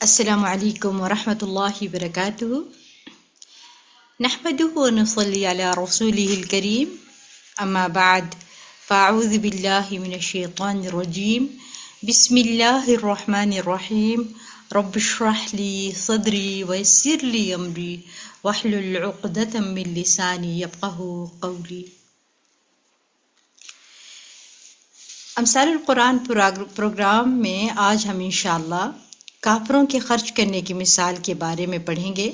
السلام علیکم ورحمۃ اللہ وبرکاتہ۔ نحمده ونصلي على رسوله الكريم، اما بعد فاعوذ باللہ من الشیطان الرجیم، بسم اللہ الرحمن الرحیم، رب اشرح لي صدری ويسر لي امری واحلل عقدۃ من لسانی یفقهوا قولی۔ امثال القرآن پروگرام میں آج ہم انشاءاللہ کافروں کے خرچ کرنے کی مثال کے بارے میں پڑھیں گے۔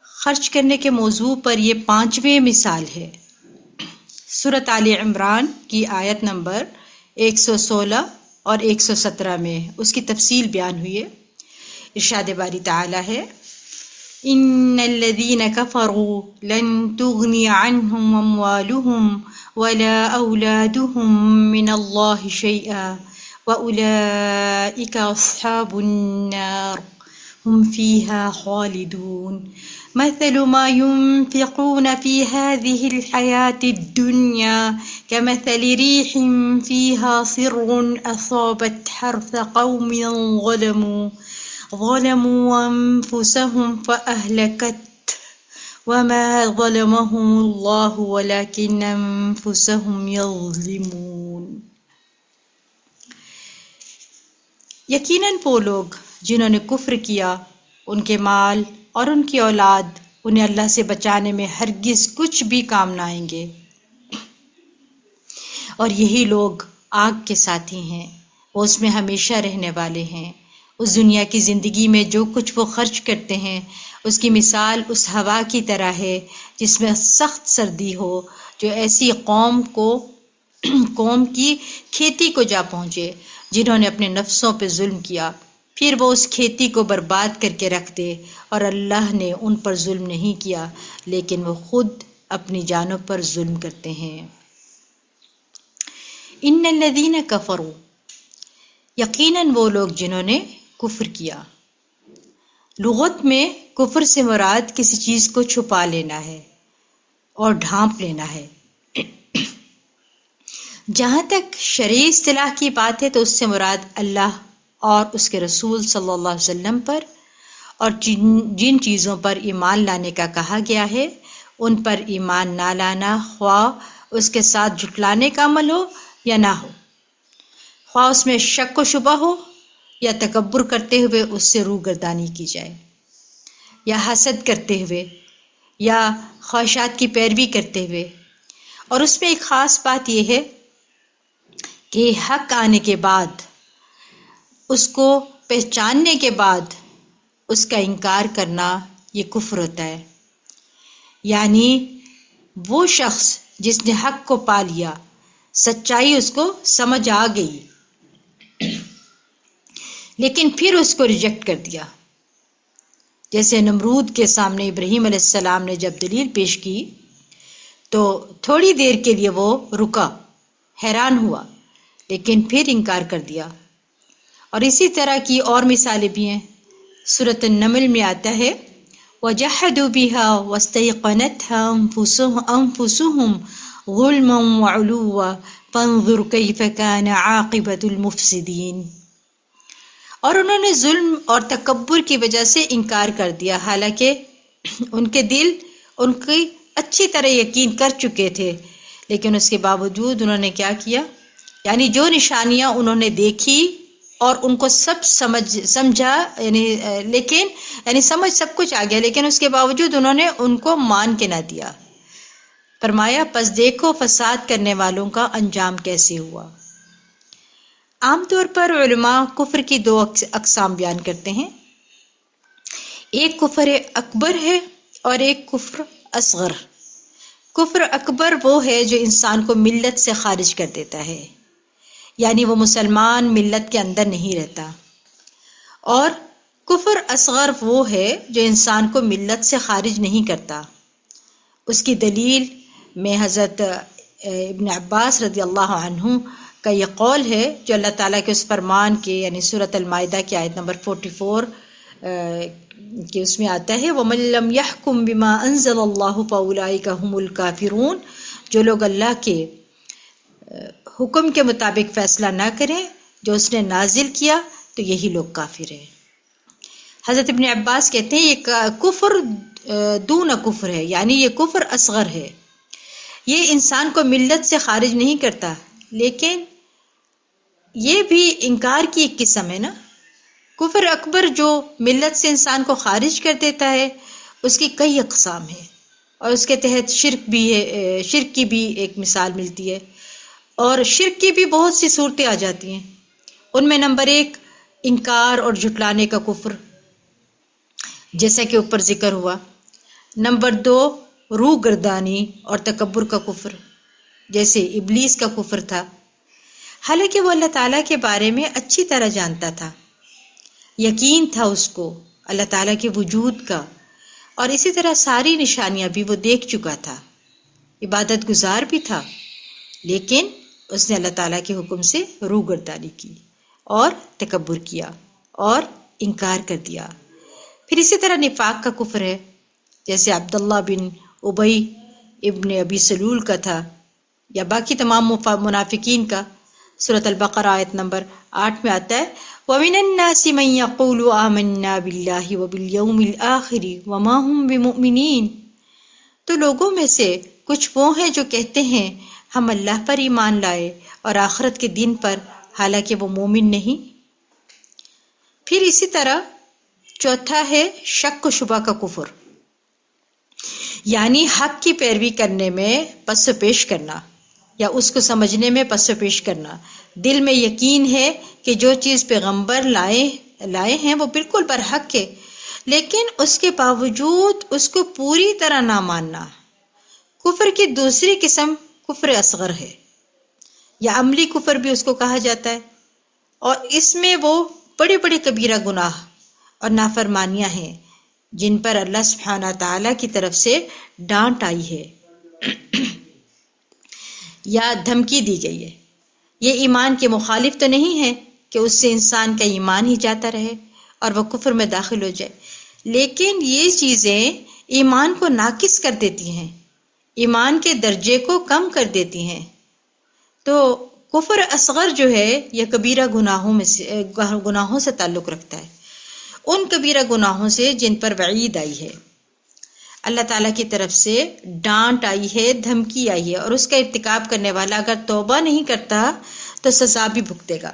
خرچ کرنے کے موضوع پر یہ 5ویں مثال ہے۔ سورۃ آل عمران کی آیت نمبر 116 اور 117 میں اس کی تفصیل بیان ہوئی ہے۔ ارشاد باری تعالی ہے، ان الذین کفروا لن تغنی عنہم اموالہم ولا اولادہم من اللہ شیئا وَأُولَئِكَ أَصْحَابُ النَّارِ هُمْ فِيهَا خَالِدُونَ مَثَلُ مَا يُنْفِقُونَ فِي هَذِهِ الْحَيَاةِ الدُّنْيَا كَمَثَلِ رِيحٍ فِيهَا صِرٌّ أَصَابَتْ حَرْثَ قَوْمٍ ظَلَمُوا أَنفُسَهُمْ فَأَهْلَكَتْهُ وَمَا ظَلَمَهُمُ اللَّهُ وَلَكِنْ أَنفُسَهُمْ يَظْلِمُونَ۔ یقیناً وہ لوگ جنہوں نے کفر کیا، ان کے مال اور ان کی اولاد انہیں اللہ سے بچانے میں ہرگز کچھ بھی کام نہ آئیں گے، اور یہی لوگ آگ کے ساتھی ہیں، وہ اس میں ہمیشہ رہنے والے ہیں۔ اس دنیا کی زندگی میں جو کچھ وہ خرچ کرتے ہیں اس کی مثال اس ہوا کی طرح ہے جس میں سخت سردی ہو، جو ایسی قوم کی کھیتی کو جا پہنچے جنہوں نے اپنے نفسوں پہ ظلم کیا، پھر وہ اس کھیتی کو برباد کر کے رکھ دے، اور اللہ نے ان پر ظلم نہیں کیا لیکن وہ خود اپنی جانوں پر ظلم کرتے ہیں۔ ان الذین کفروا، یقیناً وہ لوگ جنہوں نے کفر کیا۔ لغت میں کفر سے مراد کسی چیز کو چھپا لینا ہے اور ڈھانپ لینا ہے۔ جہاں تک شرعی اصطلاح کی بات ہے تو اس سے مراد اللہ اور اس کے رسول صلی اللہ علیہ وسلم پر اور جن چیزوں پر ایمان لانے کا کہا گیا ہے ان پر ایمان نہ لانا، خواہ اس کے ساتھ جھٹلانے کا عمل ہو یا نہ ہو، خواہ اس میں شک و شبہ ہو یا تکبر کرتے ہوئے اس سے روگردانی کی جائے، یا حسد کرتے ہوئے یا خواہشات کی پیروی کرتے ہوئے۔ اور اس میں ایک خاص بات یہ ہے کہ حق آنے کے بعد، اس کو پہچاننے کے بعد اس کا انکار کرنا یہ کفر ہوتا ہے۔ یعنی وہ شخص جس نے حق کو پا لیا، سچائی اس کو سمجھ آ گئی، لیکن پھر اس کو ریجیکٹ کر دیا، جیسے نمرود کے سامنے ابراہیم علیہ السلام نے جب دلیل پیش کی تو تھوڑی دیر کے لیے وہ رکا، حیران ہوا، لیکن پھر انکار کر دیا۔ اور اسی طرح کی اور مثالیں بھی ہیں۔ سورۃ النمل میں آتا ہے، وَجَحَدُوا بِهَا وَاسْتَيْقَنَتْهَا أَنفُسُهُمْ ظُلْمًا وَعُلُوًّا فَانظُرْ كَيْفَ كَانَ عَاقِبَةُ الْمُفْسِدِينَ۔ اور انہوں نے ظلم اور تکبر کی وجہ سے انکار کر دیا، حالانکہ ان کے دل ان کی اچھی طرح یقین کر چکے تھے، لیکن اس کے باوجود انہوں نے کیا کیا؟ یعنی جو نشانیاں انہوں نے دیکھی اور ان کو سب سمجھا، یعنی سمجھ سب کچھ آ گیا، لیکن اس کے باوجود انہوں نے ان کو مان کے نہ دیا۔ فرمایا، پس دیکھو فساد کرنے والوں کا انجام کیسے ہوا۔ عام طور پر علماء کفر کی 2 اقسام بیان کرتے ہیں، ایک کفر اکبر ہے اور ایک کفر اصغر۔ کفر اکبر وہ ہے جو انسان کو ملت سے خارج کر دیتا ہے، یعنی وہ مسلمان ملت کے اندر نہیں رہتا، اور کفر اصغر وہ ہے جو انسان کو ملت سے خارج نہیں کرتا۔ اس کی دلیل میں حضرت ابن عباس رضی اللہ عنہ کا یہ قول ہے جو اللہ تعالیٰ کے اس فرمان کے، یعنی سورۃ المائدہ کی آیت نمبر 44 کہ اس میں آتا ہے، وَمَن لَّمْ يَحْكُم بِمَا أَنزَلَ اللَّهُ فَأُولَٰئِكَ هُمُ الْكَافِرُونَ۔ جو لوگ اللہ کے حکم کے مطابق فیصلہ نہ کریں جو اس نے نازل کیا، تو یہی لوگ کافر ہیں۔ حضرت ابن عباس کہتے ہیں یہ کفر دون کفر ہے، یعنی یہ کفر اصغر ہے، یہ انسان کو ملت سے خارج نہیں کرتا، لیکن یہ بھی انکار کی ایک قسم ہے نا۔ کفر اکبر جو ملت سے انسان کو خارج کر دیتا ہے اس کی کئی اقسام ہیں، اور اس کے تحت شرک بھی ہے، شرک کی بھی ایک مثال ملتی ہے، اور شرک کی بھی بہت سی صورتیں آ جاتی ہیں۔ ان میں نمبر 1 انکار اور جھٹلانے کا کفر، جیسا کہ اوپر ذکر ہوا۔ نمبر 2 روح گردانی اور تکبر کا کفر، جیسے ابلیس کا کفر تھا، حالانکہ وہ اللہ تعالیٰ کے بارے میں اچھی طرح جانتا تھا، یقین تھا اس کو اللہ تعالیٰ کے وجود کا، اور اسی طرح ساری نشانیاں بھی وہ دیکھ چکا تھا، عبادت گزار بھی تھا، لیکن اس نے اللہ تعالیٰ کے حکم سے روح گردانی کی اور تکبر کیا اور انکار کر دیا۔ پھر اسی طرح نفاق کا کفر ہے، جیسے عبداللہ بن ابی ابن ابی سلول کا تھا، یا باقی تمام منافقین کا۔ سورۃ البقرہ آیت نمبر 8 میں آتا ہے وَمِنَ النَّاسِ مَن يَقُولُ آمَنَّا بِاللَّهِ وَبِالْيَوْمِ الْآخِرِ وَمَا هُمْ بِمُؤْمِنِينَ، تو لوگوں میں سے کچھ وہ ہیں جو کہتے ہیں ہم اللہ پر ایمان لائے اور آخرت کے دن پر، حالانکہ وہ مومن نہیں۔ پھر اسی طرح چوتھا ہے شک و شبہ کا کفر، یعنی حق کی پیروی کرنے میں پس و پیش کرنا، یا اس کو سمجھنے میں پس و پیش کرنا۔ دل میں یقین ہے کہ جو چیز پیغمبر لائے ہیں وہ بالکل برحق ہے، لیکن اس کے باوجود اس کو پوری طرح نہ ماننا۔ کفر کی دوسری قسم کفر اصغر ہے، یا عملی کفر بھی اس کو کہا جاتا ہے، اور اس میں وہ بڑے بڑے کبیرہ گناہ اور نافرمانیاں ہیں جن پر اللہ سبحانہ تعالیٰ کی طرف سے ڈانٹ آئی ہے یا دھمکی دی گئی ہے۔ یہ ایمان کے مخالف تو نہیں ہے کہ اس سے انسان کا ایمان ہی جاتا رہے اور وہ کفر میں داخل ہو جائے، لیکن یہ چیزیں ایمان کو ناقص کر دیتی ہیں، ایمان کے درجے کو کم کر دیتی ہیں۔ تو کفر اصغر جو ہے یہ کبیرہ گناہوں سے تعلق رکھتا ہے، ان کبیرہ گناہوں سے جن پر وعید آئی ہے، اللہ تعالیٰ کی طرف سے ڈانٹ آئی ہے، دھمکی آئی ہے، اور اس کا ارتکاب کرنے والا اگر توبہ نہیں کرتا تو سزا بھی بھگتے گا،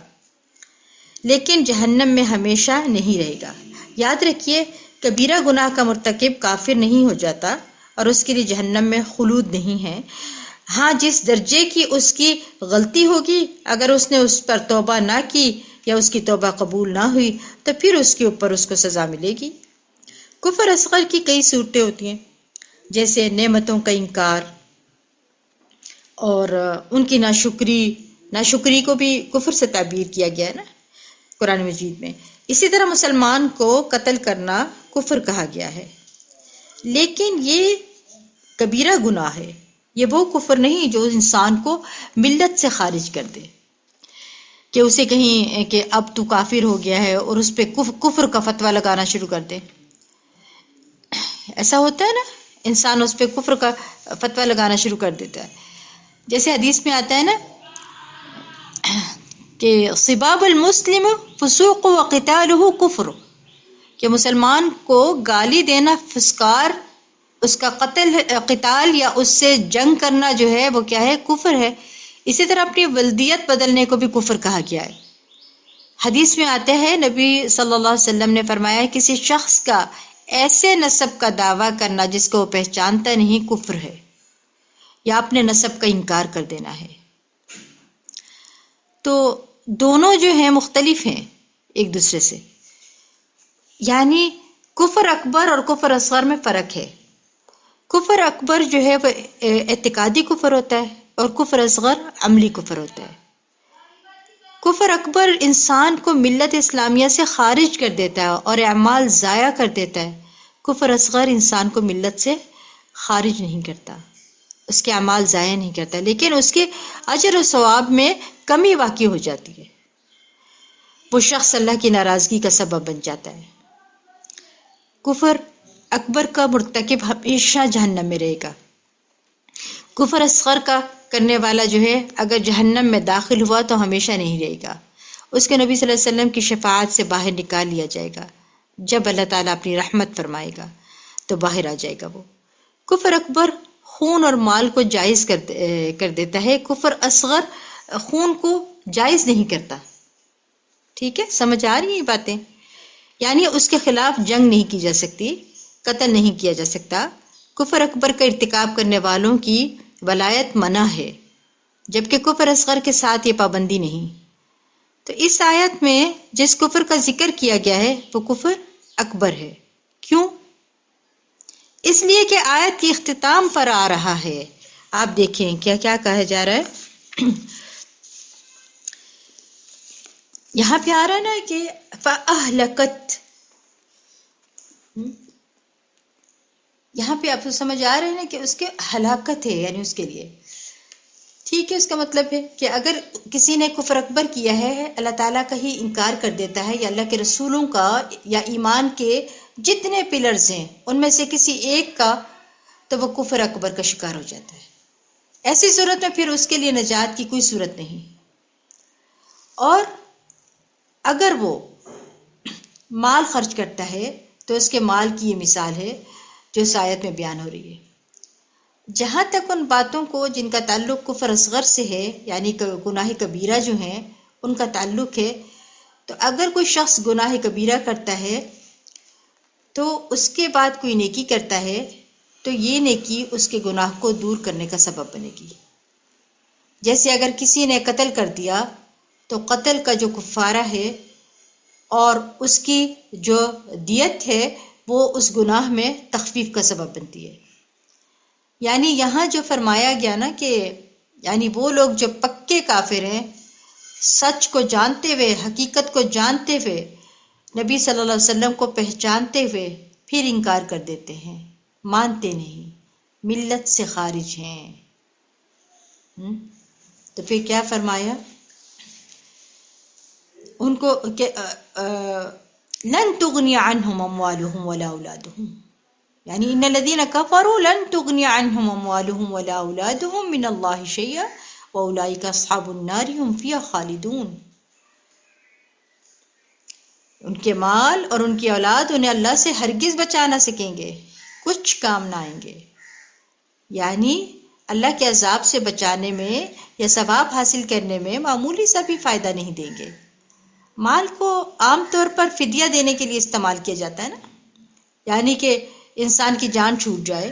لیکن جہنم میں ہمیشہ نہیں رہے گا۔ یاد رکھیے کبیرہ گناہ کا مرتکب کافر نہیں ہو جاتا اور اس کے لیے جہنم میں خلود نہیں ہے۔ ہاں، جس درجے کی اس کی غلطی ہوگی، اگر اس نے اس پر توبہ نہ کی یا اس کی توبہ قبول نہ ہوئی تو پھر اس کے اوپر اس کو سزا ملے گی۔ کفر اصغر کی کئی صورتیں ہوتی ہیں، جیسے نعمتوں کا انکار اور ان کی ناشکری کو بھی کفر سے تعبیر کیا گیا ہے نا قرآن مجید میں۔ اسی طرح مسلمان کو قتل کرنا کفر کہا گیا ہے، لیکن یہ کبیرہ گناہ ہے، یہ وہ کفر نہیں جو انسان کو ملت سے خارج کر دے، کہ اسے کہیں کہ اب تو کافر ہو گیا ہے اور اس پہ کفر کا فتویٰ لگانا شروع کر دے۔ ایسا ہوتا ہے نا، انسان اس پہ کفر کا فتویٰ لگانا شروع کر دیتا ہے۔ جیسے حدیث میں آتا ہے نا کہ سباب المسلم فسوق وقتالہ کفر، کہ مسلمان کو گالی دینا فسکار، اس کا قتال یا اس سے جنگ کرنا جو ہے وہ کیا ہے؟ کفر ہے۔ اسی طرح اپنی ولدیت بدلنے کو بھی کفر کہا گیا ہے۔ حدیث میں آتے ہیں نبی صلی اللہ علیہ وسلم نے فرمایا کسی شخص کا ایسے نسب کا دعویٰ کرنا جس کو وہ پہچانتا نہیں کفر ہے، یا اپنے نسب کا انکار کر دینا ہے۔ تو دونوں جو ہیں مختلف ہیں ایک دوسرے سے، یعنی کفر اکبر اور کفر اصغر میں فرق ہے۔ کفر اکبر جو ہے وہ اعتقادی کفر ہوتا ہے اور کفر اصغر عملی کفر ہوتا ہے۔ کفر اکبر انسان کو ملت اسلامیہ سے خارج کر دیتا ہے اور اعمال ضائع کر دیتا ہے۔ کفر اصغر انسان کو ملت سے خارج نہیں کرتا، اس کے اعمال ضائع نہیں کرتا، لیکن اس کے اجر و ثواب میں کمی واقع ہو جاتی ہے، وہ شخص اللہ کی ناراضگی کا سبب بن جاتا ہے۔ کفر اکبر کا مرتکب ہمیشہ جہنم میں رہے گا۔ کفر اصغر کا کرنے والا جو ہے اگر جہنم میں داخل ہوا تو ہمیشہ نہیں رہے گا، اس کے نبی صلی اللہ علیہ وسلم کی شفاعت سے باہر نکال لیا جائے گا. جب اللہ تعالیٰ اپنی رحمت فرمائے گا تو باہر آ جائے گا. وہ کفر اکبر خون اور مال کو جائز کر دیتا ہے، کفر اصغر خون کو جائز نہیں کرتا. ٹھیک ہے، سمجھ آ رہی ہیں یہ باتیں؟ یعنی اس کے خلاف جنگ نہیں کی جا سکتی، قتل نہیں کیا جا سکتا. کفر اکبر کا ارتکاب کرنے والوں کی ولایت منع ہے، جبکہ کفر اصغر کے ساتھ یہ پابندی نہیں. تو اس آیت میں جس کفر کا ذکر کیا گیا ہے وہ کفر اکبر ہے. کیوں؟ اس لیے کہ آیت کی اختتام پر آ رہا ہے. آپ دیکھیں کیا کیا کہا جا رہا ہے. یہاں پہ آ رہا ہے نا کہ فَأَهْلَكَتْ، یہاں پہ آپ کو سمجھ آ رہے ہیں نا کہ اس کے ہلاکت ہے، یعنی اس کے لیے. ٹھیک ہے، اس کا مطلب ہے کہ اگر کسی نے کفر اکبر کیا ہے، اللہ تعالیٰ کا ہی انکار کر دیتا ہے یا اللہ کے رسولوں کا یا ایمان کے جتنے پلرز ہیں ان میں سے کسی ایک کا، تو وہ کفر اکبر کا شکار ہو جاتا ہے. ایسی صورت میں پھر اس کے لیے نجات کی کوئی صورت نہیں. اور اگر وہ مال خرچ کرتا ہے تو اس کے مال کی یہ مثال ہے جو اس آیت میں بیان ہو رہی ہے. جہاں تک ان باتوں کو جن کا تعلق کفر اصغر سے ہے، یعنی گناہ کبیرہ جو ہیں ان کا تعلق ہے، تو اگر کوئی شخص گناہ کبیرہ کرتا ہے تو اس کے بعد کوئی نیکی کرتا ہے تو یہ نیکی اس کے گناہ کو دور کرنے کا سبب بنے گی. جیسے اگر کسی نے قتل کر دیا تو قتل کا جو کفارہ ہے اور اس کی جو دیت ہے وہ اس گناہ میں تخفیف کا سبب بنتی ہے. یعنی یہاں جو فرمایا گیا نا کہ یعنی وہ لوگ جو پکے کافر ہیں، سچ کو جانتے ہوئے، حقیقت کو جانتے ہوئے، نبی صلی اللہ علیہ وسلم کو پہچانتے ہوئے پھر انکار کر دیتے ہیں، مانتے نہیں، ملت سے خارج ہیں. تو پھر کیا فرمایا ان کو کہ لن تغنی عنہم اموالہم ولا اولادہم، یعنی ان الذین کفروا لن تغنی عنہم اموالہم ولا اولادہم من اللہ شیئا واولئک اصحاب النار هم فیہا خالدون. ان کے مال اور ان کی اولاد انہیں اللہ سے ہرگز بچا نہ سکیں گے، کچھ کام نہ آئیں گے. یعنی اللہ کے عذاب سے بچانے میں یا ثواب حاصل کرنے میں معمولی سا بھی فائدہ نہیں دیں گے. مال کو عام طور پر فدیہ دینے کے لیے استعمال کیا جاتا ہے نا، یعنی کہ انسان کی جان چھوٹ جائے،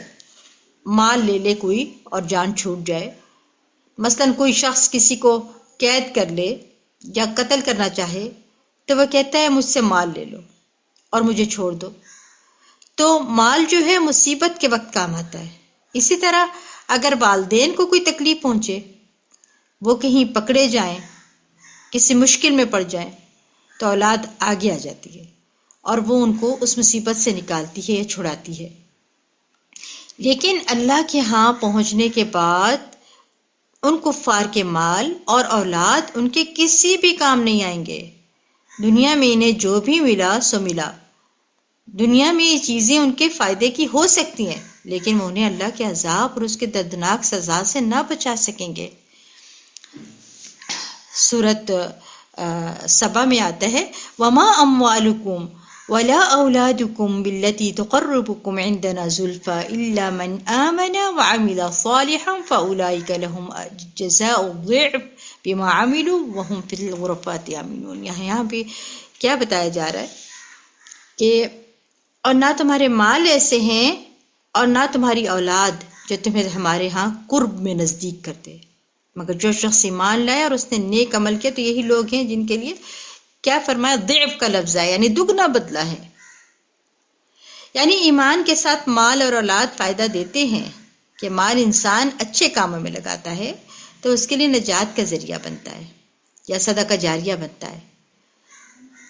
مال لے لے کوئی اور جان چھوٹ جائے. مثلا کوئی شخص کسی کو قید کر لے یا قتل کرنا چاہے تو وہ کہتا ہے مجھ سے مال لے لو اور مجھے چھوڑ دو. تو مال جو ہے مصیبت کے وقت کام آتا ہے. اسی طرح اگر والدین کو کوئی تکلیف پہنچے، وہ کہیں پکڑے جائیں، کسی مشکل میں پڑ جائیں، تو اولاد آگے آ جاتی ہے اور وہ ان کو اس مصیبت سے نکالتی ہے یا چھڑاتی ہے. لیکن اللہ کے ہاں پہنچنے کے بعد ان کفار کے مال اور اولاد ان کے کسی بھی کام نہیں آئیں گے. دنیا میں انہیں جو بھی ملا سو ملا. دنیا میں یہ چیزیں ان کے فائدے کی ہو سکتی ہیں لیکن وہ انہیں اللہ کے عذاب اور اس کے دردناک سزا سے نہ بچا سکیں گے. سورۃ سبا میں آتا ہے وَمَا أَمْوَالُكُمْ وَلَا أَوْلَادُكُمْ بِالَّتِي تُقَرِّبُكُمْ عِنْدَنَا زُلْفَىٰ إِلَّا مَنْ آمَنَ وَعَمِلَ صَالِحًا فَأُولَٰئِكَ لَهُمْ جَزَاءُ الضِّعْفِ بِمَا عَمِلُوا وَهُمْ فِي الْغُرَفَاتِ آمِنُونَ. یہاں پہ کیا بتایا جا رہا ہے کہ اور نہ تمہارے مال ایسے ہیں اور نہ تمہاری اولاد جو تمہیں ہمارے ہاں قرب میں نزدیک کرتے، مگر جو شخص ایمان لائے اور اس نے نیک عمل کیا تو یہی لوگ ہیں جن کے لیے کیا فرمایا، ضعف کا لفظ ہے یعنی دگنا بدلہ ہے. یعنی ایمان کے ساتھ مال اور اولاد فائدہ دیتے ہیں کہ مال انسان اچھے کاموں میں لگاتا ہے تو اس کے لیے نجات کا ذریعہ بنتا ہے یا صدقہ جاریہ بنتا ہے.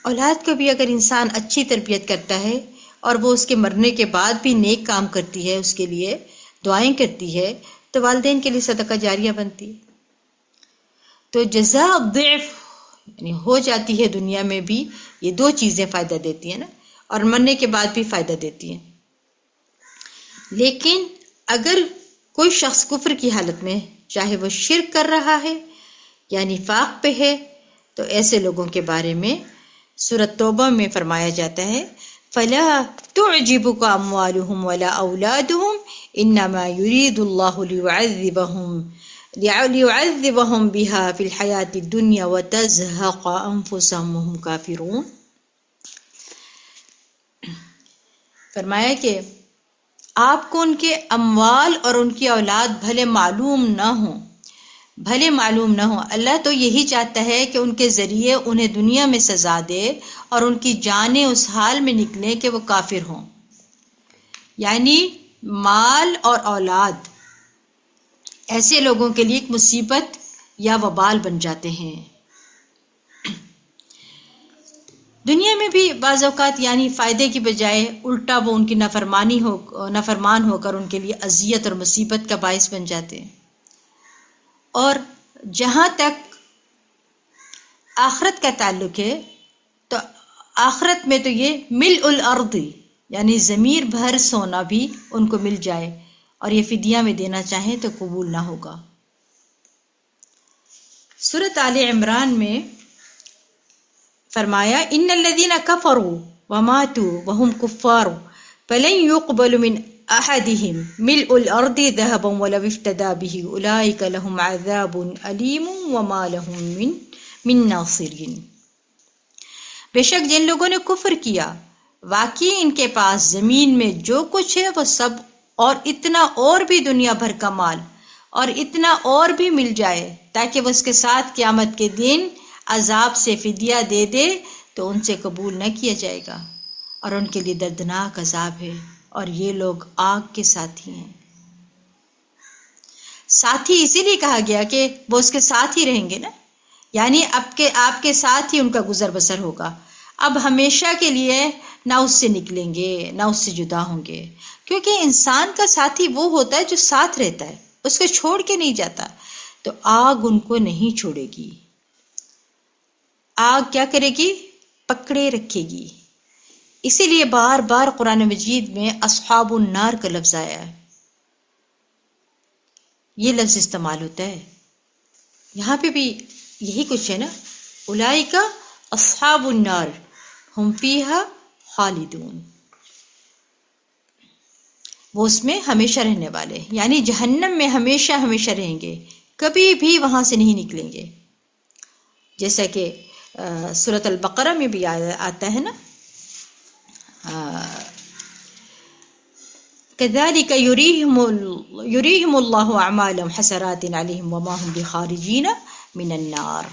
اولاد کو بھی اگر انسان اچھی تربیت کرتا ہے اور وہ اس کے مرنے کے بعد بھی نیک کام کرتی ہے، اس کے لیے دعائیں کرتی ہے، تو والدین کے لیے صدقہ جاریہ بنتی ہے. تو جزاء الضعف یعنی ہو جاتی ہے دنیا میں بھی. یہ دو چیزیں فائدہ دیتی ہیں نا، اور مرنے کے بعد بھی فائدہ دیتی ہیں. لیکن اگر کوئی شخص کفر کی حالت میں چاہے وہ شرک کر رہا ہے یا نفاق پہ ہے تو ایسے لوگوں کے بارے میں سورۃ توبہ میں فرمایا جاتا ہے فَلَا تُعْجِبُكَ أَمْوَالُهُمْ وَلَا أَوْلَادُهُمْ إِنَّمَا يُرِيدُ اللَّهُ لِيُعَذِّبَهُمْ بِهَا فِي الْحَيَاةِ الدُّنْيَا وَتَزْهَقَ أَنفُسُهُمْ وَهُمْ كَافِرُونَ۔ فرمایا کہ آپ کو ان کے اموال اور ان کی اولاد بھلے معلوم نہ ہوں، اللہ تو یہی چاہتا ہے کہ ان کے ذریعے انہیں دنیا میں سزا دے اور ان کی جانیں اس حال میں نکلیں کہ وہ کافر ہوں۔ یعنی مال اور اولاد ایسے لوگوں کے لیے ایک مصیبت یا وبال بن جاتے ہیں۔ دنیا میں بھی بعض اوقات یعنی فائدے کی بجائے الٹا وہ ان کی نافرمان ہو کر ان کے لیے اذیت اور مصیبت کا باعث بن جاتے ہیں۔ اور جہاں تک آخرت کا تعلق ہے تو آخرت میں تو یہ ملء الارض یعنی ضمیر بھر سونا بھی ان کو مل جائے اور یہ فدیہ میں دینا چاہیں تو قبول نہ ہوگا۔ سورۃ آل عمران میں فرمایا ان الذين كفروا وماتوا وهم كفار فلن يقبل من احدهم ملء الارض ذهبا ولو افتدى به اولئك لهم عذاب الیم وما لهم من ناصرین۔ بے شک جن لوگوں نے کفر کیا واقعی ان کے پاس زمین میں جو کچھ ہے وہ سب اور اتنا اور بھی دنیا بھر کا مال اور اتنا اور بھی مل جائے تاکہ وہ اس کے ساتھ قیامت کے دن عذاب سے فدیہ دے دے تو ان سے قبول نہ کیا جائے گا اور ان کے لیے دردناک عذاب ہے، اور یہ لوگ آگ کے ساتھی ہیں۔ ساتھی اسی لیے کہا گیا کہ وہ اس کے ساتھ ہی رہیں گے نا، یعنی آپ کے ساتھ ہی ان کا گزر بسر ہوگا، اب ہمیشہ کے لیے نہ اس سے نکلیں گے نہ اس سے جدا ہوں گے، کیونکہ انسان کا ساتھی وہ ہوتا ہے جو ساتھ رہتا ہے، اس کو چھوڑ کے نہیں جاتا، تو آگ ان کو نہیں چھوڑے گی۔ آگ کیا کرے گی؟ پکڑے رکھے گی۔ اسی لیے بار بار قرآن مجید میں اصحاب النار کا لفظ آیا ہے، یہ لفظ استعمال ہوتا ہے، یہاں پہ بھی یہی کچھ ہے نا، اولئک اصحاب النار ہم فیہا خالدون، وہ اس میں ہمیشہ رہنے والے، یعنی جہنم میں ہمیشہ ہمیشہ رہیں گے، کبھی بھی وہاں سے نہیں نکلیں گے، جیسا کہ سورۃ البقرہ میں بھی آتا ہے نا، كذلك يريهم الله اعمالهم حسرات عليهم وما هم بخارجين من النار۔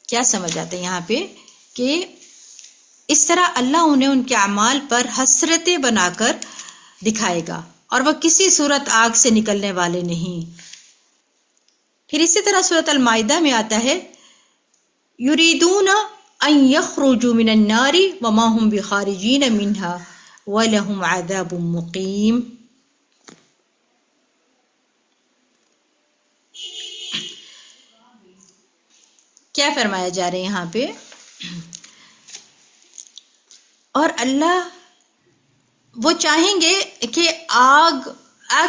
کیا سمجھ آتا ہے یہاں پہ کہ اس طرح اللہ انہیں ان کے اعمال پر حسرتیں بنا کر دکھائے گا اور وہ کسی صورت آگ سے نکلنے والے نہیں۔ پھر اسی طرح سورۃ المائدہ میں آتا ہے یریدون ان یخرجوا من النار وما هم بخارجین منها وَلَهُمْ عَذَابٌ مُقِيمٌ۔ کیا فرمایا جا رہا ہے یہاں پہ؟ اور اللہ وہ چاہیں گے کہ آگ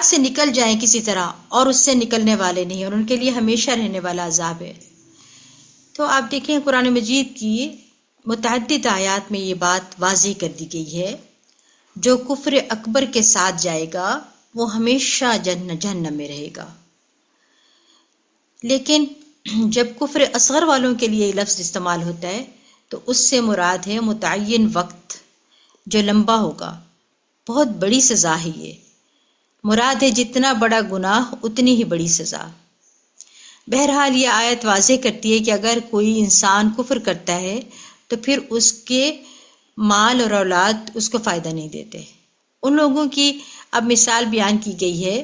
سے نکل جائیں کسی طرح، اور اس سے نکلنے والے نہیں، اور ان کے لیے ہمیشہ رہنے والا عذاب ہے۔ تو آپ دیکھیں قرآن مجید کی متعدد آیات میں یہ بات واضح کر دی گئی ہے، جو کفر اکبر کے ساتھ جائے گا وہ ہمیشہ جہنم میں رہے گا، لیکن جب کفر اصغر والوں کے لیے یہ لفظ استعمال ہوتا ہے تو اس سے مراد ہے متعین وقت جو لمبا ہوگا، بہت بڑی سزا ہے، یہ مراد ہے جتنا بڑا گناہ اتنی ہی بڑی سزا۔ بہرحال یہ آیت واضح کرتی ہے کہ اگر کوئی انسان کفر کرتا ہے تو پھر اس کے مال اور اولاد اس کو فائدہ نہیں دیتے۔ ان لوگوں کی اب مثال بیان کی گئی ہے،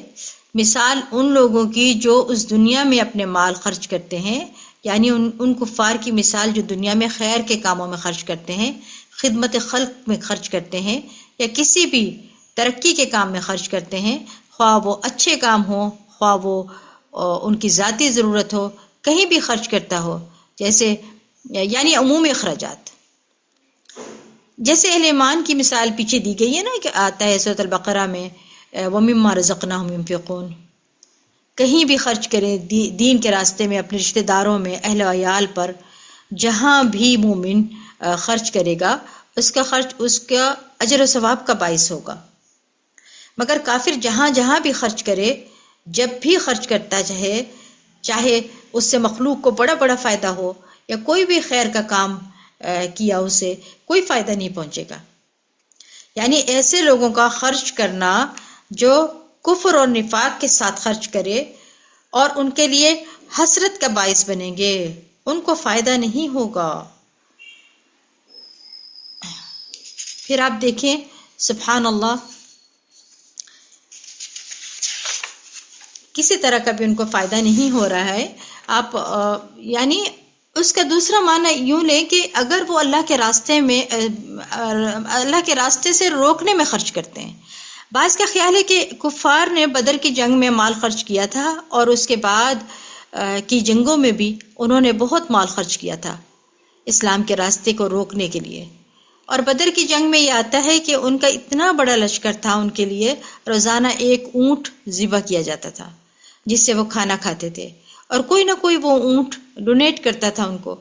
مثال ان لوگوں کی جو اس دنیا میں اپنے مال خرچ کرتے ہیں، یعنی ان کفار کی مثال جو دنیا میں خیر کے کاموں میں خرچ کرتے ہیں، خدمت خلق میں خرچ کرتے ہیں، یا کسی بھی ترقی کے کام میں خرچ کرتے ہیں، خواہ وہ اچھے کام ہو خواہ وہ ان کی ذاتی ضرورت ہو، کہیں بھی خرچ کرتا ہو، جیسے یعنی عمومی اخراجات، جیسے اہل ایمان کی مثال پیچھے دی گئی ہے نا، کہ آتا ہے سورۃ البقرہ میں وَمِمَّا رَزَقْنَاهُمْ يُنْفِقُونَ، کہیں بھی خرچ کریں دین کے راستے میں، اپنے رشتہ داروں میں، اہل و عیال پر، جہاں بھی مومن خرچ کرے گا اس کا خرچ اس کا اجر و ثواب کا باعث ہوگا. مگر کافر جہاں جہاں بھی خرچ کرے، جب بھی خرچ کرتا چاہے اس سے مخلوق کو بڑا بڑا فائدہ ہو یا کوئی بھی خیر کا کام کیا، اسے کوئی فائدہ نہیں پہنچے گا. یعنی ایسے لوگوں کا خرچ کرنا جو کفر اور نفاق کے ساتھ خرچ کرے اور ان کے لیے حسرت کا باعث بنیں گے، ان کو فائدہ نہیں ہوگا. پھر آپ دیکھیں سبحان اللہ، کسی طرح کا بھی ان کو فائدہ نہیں ہو رہا ہے. آپ یعنی اس کا دوسرا معنی یوں لیں کہ اگر وہ اللہ کے راستے میں، اللہ کے راستے سے روکنے میں خرچ کرتے ہیں. بعض کا خیال ہے کہ کفار نے بدر کی جنگ میں مال خرچ کیا تھا اور اس کے بعد کی جنگوں میں بھی انہوں نے بہت مال خرچ کیا تھا اسلام کے راستے کو روکنے کے لیے. اور بدر کی جنگ میں یہ آتا ہے کہ ان کا اتنا بڑا لشکر تھا، ان کے لیے روزانہ ایک اونٹ ذبح کیا جاتا تھا جس سے وہ کھانا کھاتے تھے، اور کوئی نہ کوئی وہ اونٹ ڈونیٹ کرتا تھا ان کو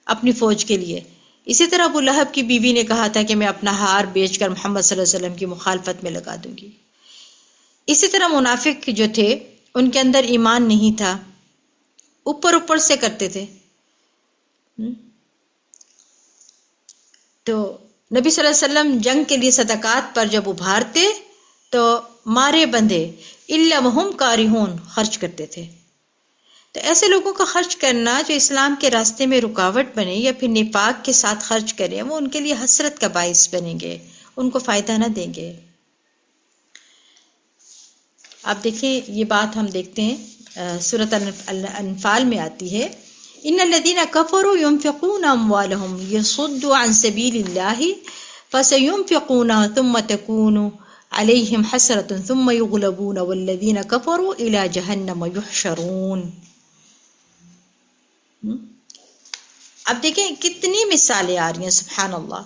اپنی فوج کے لیے. اسی طرح ابو لہب کی بیوی نے کہا تھا کہ میں اپنا ہار بیچ کر محمد صلی اللہ علیہ وسلم کی مخالفت میں لگا دوں گی. اسی طرح منافق جو تھے ان کے اندر ایمان نہیں تھا، اوپر سے کرتے تھے. تو نبی صلی اللہ علیہ وسلم جنگ کے لیے صدقات پر جب ابھارتے تو مارے بندھے الا وہم کارہون خرچ کرتے تھے. تو ایسے لوگوں کا خرچ کرنا جو اسلام کے راستے میں رکاوٹ بنے یا پھر نفاق کے ساتھ خرچ کریں، وہ ان کے لیے حسرت کا باعث بنیں گے، ان کو فائدہ نہ دیں گے. آپ دیکھیں یہ بات ہم دیکھتے ہیں سورۃ الانفال میں آتی ہے، ان الذین کفروا ينفقون اموالهم ليصدوا عن سبیل اللہ فسينفقونها ثم تكون علیہم حسرۃ ثم یغلبون والذین کفروا الی جہنم یحشرون. اب دیکھیں کتنی مثالیں آ رہی ہیں، سبحان اللہ،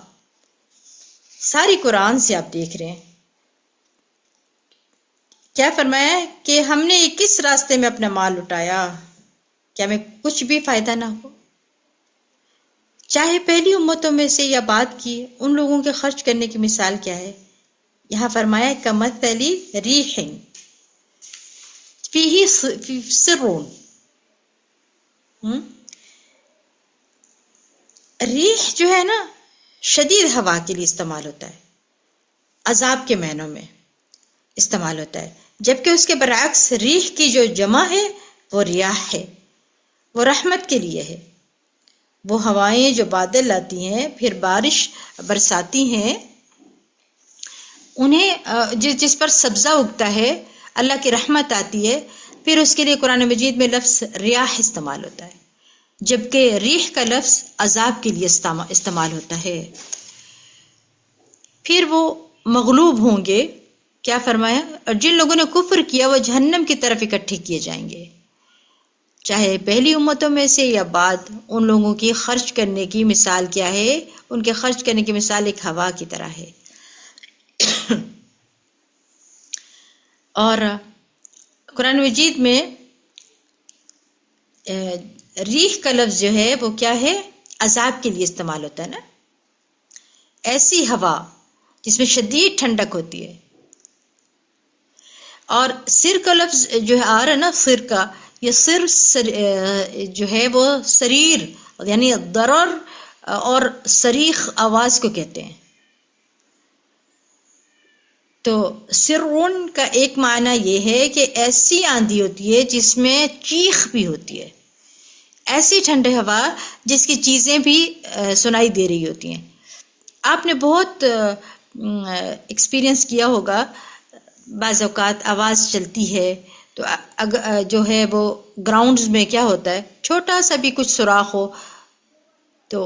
ساری قرآن سے آپ دیکھ رہے ہیں. کیا فرمایا ہے کہ ہم نے کس راستے میں اپنا مال لٹایا کہ ہمیں کچھ بھی فائدہ نہ ہو. چاہے پہلی امتوں میں سے یا بعد کی، ان لوگوں کے خرچ کرنے کی مثال کیا ہے؟ یہاں فرمایا کمثل ریح فیہ سر. ریح جو ہے نا شدید ہوا کے لیے استعمال ہوتا ہے، عذاب کے معنوں میں استعمال ہوتا ہے، جبکہ اس کے برعکس ریح کی جو جمع ہے وہ ریاح ہے، وہ رحمت کے لیے ہے. وہ ہوائیں جو بادل لاتی ہیں پھر بارش برساتی ہیں، انہیں جس پر سبزہ اگتا ہے، اللہ کی رحمت آتی ہے، پھر اس کے لیے قرآن مجید میں لفظ ریاح استعمال ہوتا ہے، جبکہ ریح کا لفظ عذاب کے لیے استعمال ہوتا ہے. پھر وہ مغلوب ہوں گے، کیا فرمایا، اور جن لوگوں نے کفر کیا وہ جہنم کی طرف اکٹھے کیے جائیں گے. چاہے پہلی امتوں میں سے یا بعد، ان لوگوں کی خرچ کرنے کی مثال کیا ہے؟ ان کے خرچ کرنے کی مثال ایک ہوا کی طرح ہے. اور قرآن مجید میں ریح کا لفظ جو ہے وہ کیا ہے؟ عذاب کے لیے استعمال ہوتا ہے نا، ایسی ہوا جس میں شدید ٹھنڈک ہوتی ہے. اور سر کا لفظ جو ہے آ رہا ہے نا، سر کا، یہ سر جو ہے وہ سریر یعنی ضرر اور صریخ آواز کو کہتے ہیں. تو سرون کا ایک معنی یہ ہے کہ ایسی آندھی ہوتی ہے جس میں چیخ بھی ہوتی ہے، ایسی ٹھنڈی ہوا جس کی چیزیں بھی سنائی دے رہی ہوتی ہیں. آپ نے بہت ایکسپیرینس کیا ہوگا، بعض اوقات آواز چلتی ہے تو جو ہے وہ گراؤنڈز میں کیا ہوتا ہے، چھوٹا سا بھی کچھ سوراخ ہو تو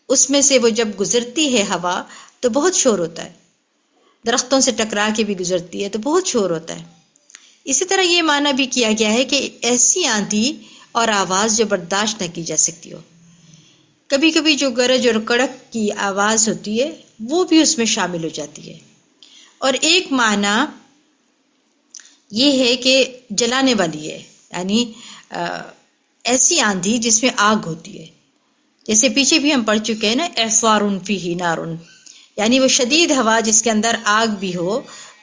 اس میں سے وہ جب گزرتی ہے ہوا تو بہت شور ہوتا ہے، درختوں سے ٹکرا کے بھی گزرتی ہے تو بہت شور ہوتا ہے. اسی طرح یہ معنی بھی کیا گیا ہے کہ ایسی آندھی اور آواز جو برداشت نہ کی جا سکتی ہو. کبھی کبھی جو گرج اور کڑک کی آواز ہوتی ہے وہ بھی اس میں شامل ہو جاتی ہے. اور ایک معنی یہ ہے کہ جلانے والی ہے، یعنی ایسی آندھی جس میں آگ ہوتی ہے، جیسے پیچھے بھی ہم پڑھ چکے ہیں نا، اعصار فیہ نار، یعنی وہ شدید ہوا جس کے اندر آگ بھی ہو.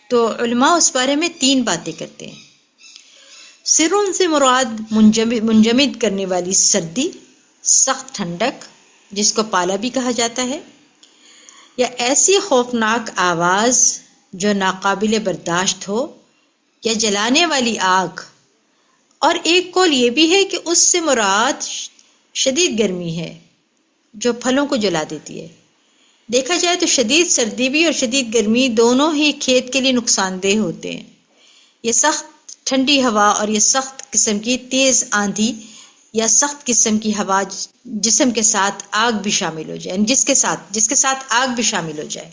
تو علماء اس بارے میں 3 باتیں کرتے ہیں. سرون سے مراد منجمد کرنے والی سردی، سخت ٹھنڈک جس کو پالا بھی کہا جاتا ہے، یا ایسی خوفناک آواز جو ناقابل برداشت ہو، یا جلانے والی آگ. اور ایک قول یہ بھی ہے کہ اس سے مراد شدید گرمی ہے جو پھلوں کو جلا دیتی ہے. دیکھا جائے تو شدید سردی بھی اور شدید گرمی دونوں ہی کھیت کے لیے نقصان دہ ہوتے ہیں. یہ سخت ٹھنڈی ہوا اور یہ سخت قسم کی تیز آندھی یا سخت قسم کی ہوا جسم کے ساتھ آگ بھی شامل ہو جائے، یعنی جس کے ساتھ آگ بھی شامل ہو جائے.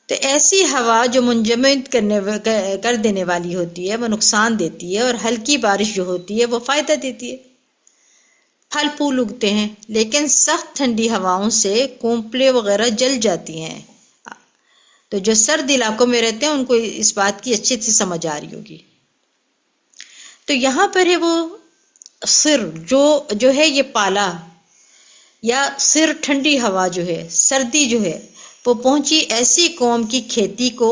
تو ایسی ہوا جو منجمد کر دینے والی ہوتی ہے وہ نقصان دیتی ہے، اور ہلکی بارش جو ہوتی ہے وہ فائدہ دیتی ہے، پھل پھول اگتے ہیں. لیکن سخت ٹھنڈی ہواؤں سے کونپلے وغیرہ جل جاتی ہیں. تو جو سرد علاقوں میں رہتے ہیں ان کو اس بات کی اچھی سے سمجھ آ رہی ہوگی. تو یہاں پر ہے وہ سر جو ہے یہ پالا یا سر ٹھنڈی ہوا جو ہے، سردی جو ہے، وہ پہنچی ایسی قوم کی کھیتی کو.